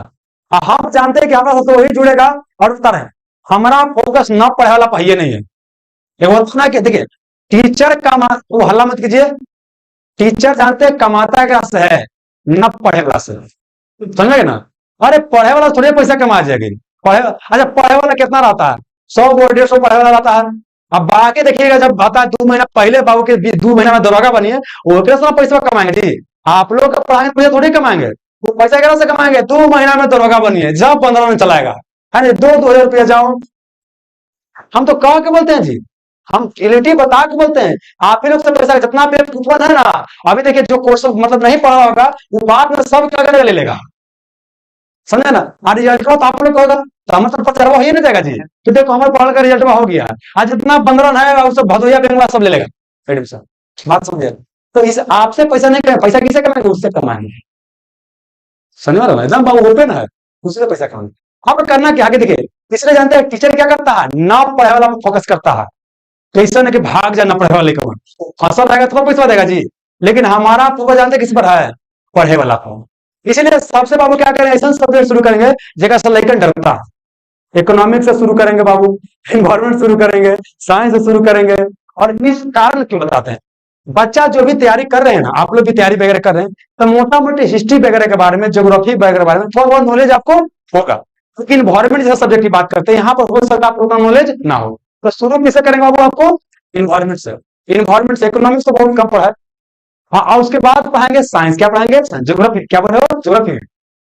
हम जानते हैं कि हमारा सबसे वही जुड़ेगा और उत्तर है। हमारा फोकस न पढ़े वाला पहिए नहीं है। ये बोलता कि देखिए टीचर का वो हल्ला मत कीजिए। टीचर जानते हैं कमाता क्या से है, न पढ़े वाला से। समझे ना। अरे पढ़े वाला थोड़े पैसा कमा जाएगी। पढ़े, अच्छा पढ़े वाला कितना रहता है, 100-150 पढ़े वाला रहता है। अब बाकी देखिएगा जब आता है 2 महीना पहले बाबू के 2 महीना में दरोगा बनिए, वो कैसे पैसा कमाएंगे जी। आप लोग का पढ़ाई पैसा थोड़ी कमाएंगे, वो पैसा कैसे से कमाएंगे। 2 महीना में दरोगा बनिए, जब 15 में चलाएगा, है ना, 2-2 हजार रुपया जाओ। हम तो कह के बोलते हैं जी, हम रिलेटिव बता के बोलते हैं। आप ही लोग से पैसा जितना भी कूपन है ना, अभी देखिए जो कोर्स मतलब नहीं पढ़ा होगा वो बाद में सब क्या करके ले लेगा। समझे ना। रिजल्ट तो आप लोग होगा तो हमारे तरफ चरवा हो ही नहीं जाएगा जी। तो देखो हमारे पढ़ का रिजल्ट हो गया, आज जितना 15 है वो सब भदोया बेंगवा सब ले लेगा एडमिशन। बात समझे। तो इस आपसे पैसा नहीं कमाए, पैसा किसे कमाएंगे, उससे कमाएंगे। समझ में ना, एकदम बाबू ओपन है, उससे पैसा कमाएंगे। अब करना क्या, आगे देखिए तीसरे जानते हैं टीचर क्या करता है, ना पढ़े वाला फोकस करता है। तो ऐसा नहीं कि भाग जाना पढ़े वाले को, फसल रहेगा तो पैसा देगा जी। लेकिन हमारा फोकस जानते किस पर है, पढ़े वाला को। इसलिए सबसे बाबू क्या करें, ऐसा सब्जेक्ट शुरू करेंगे जगह से लेकर डरता। इकोनॉमिक्स से शुरू करेंगे बाबू, इन्वायरमेंट शुरू करेंगे, साइंस से शुरू करेंगे। और इस कारण क्यों बताते हैं, बच्चा जो भी तैयारी कर रहे हैं ना, आप लोग भी तैयारी वगैरह कर रहे हैं, तो मोटा मोटी हिस्ट्री वगैरह के बारे में, ज्योग्राफी वगैरह के बारे में थोड़ा बहुत नॉलेज आपको होगा। क्योंकि इन्वायरमेंट जैसा सब्जेक्ट की बात करते हैं, यहाँ पर हो सकता है आपको उतना नॉलेज ना हो। तो शुरू किससे करेंगे बाबू, आपको इन्वायरमेंट से। इन्वायरमेंट से, इकोनॉमिक्स तो बहुत कम पढ़ा है। हाँ, और उसके बाद पढ़ाएंगे साइंस। क्या पढ़ाएंगे, ज्योग्राफी। क्या पढ़े हो, ज्योग्राफी।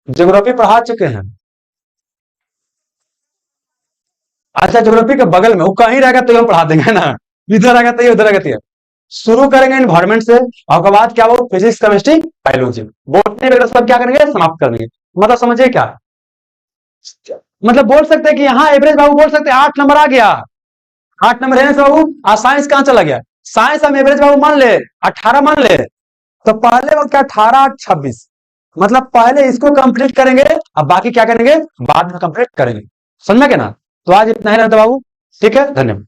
ज्योग्राफी पढ़ा चुके हैं। अच्छा, ज्योग्राफी के बगल में वो कहीं रहेगा तो हम पढ़ा देंगे ना, इधर रहेगा तो ये, उधर रहेगा तो ये। शुरू करेंगे इन्वायरमेंट से, और उसके बाद क्या वो फिजिक्स, केमिस्ट्री, बायोलॉजी, बोटनी वगैरह सब क्या करेंगे, समाप्त कर देंगे। मतलब समझिए क्या, मतलब बोल सकते हैं कि यहाँ एवरेज बाबू बोल सकते हैं 8 नंबर आ गया। 8 नंबर है बाबू, साइंस कहाँ चला गया। साइंस हम एवरेज बाबू मान ले 18 मान ले, तो पहले वक्त क्या 18 26, मतलब पहले इसको कंप्लीट करेंगे, अब बाकी क्या करेंगे बाद में कंप्लीट करेंगे। समझ में क्या ना? तो आज इतना ही रहता बाबू, ठीक है, धन्यवाद।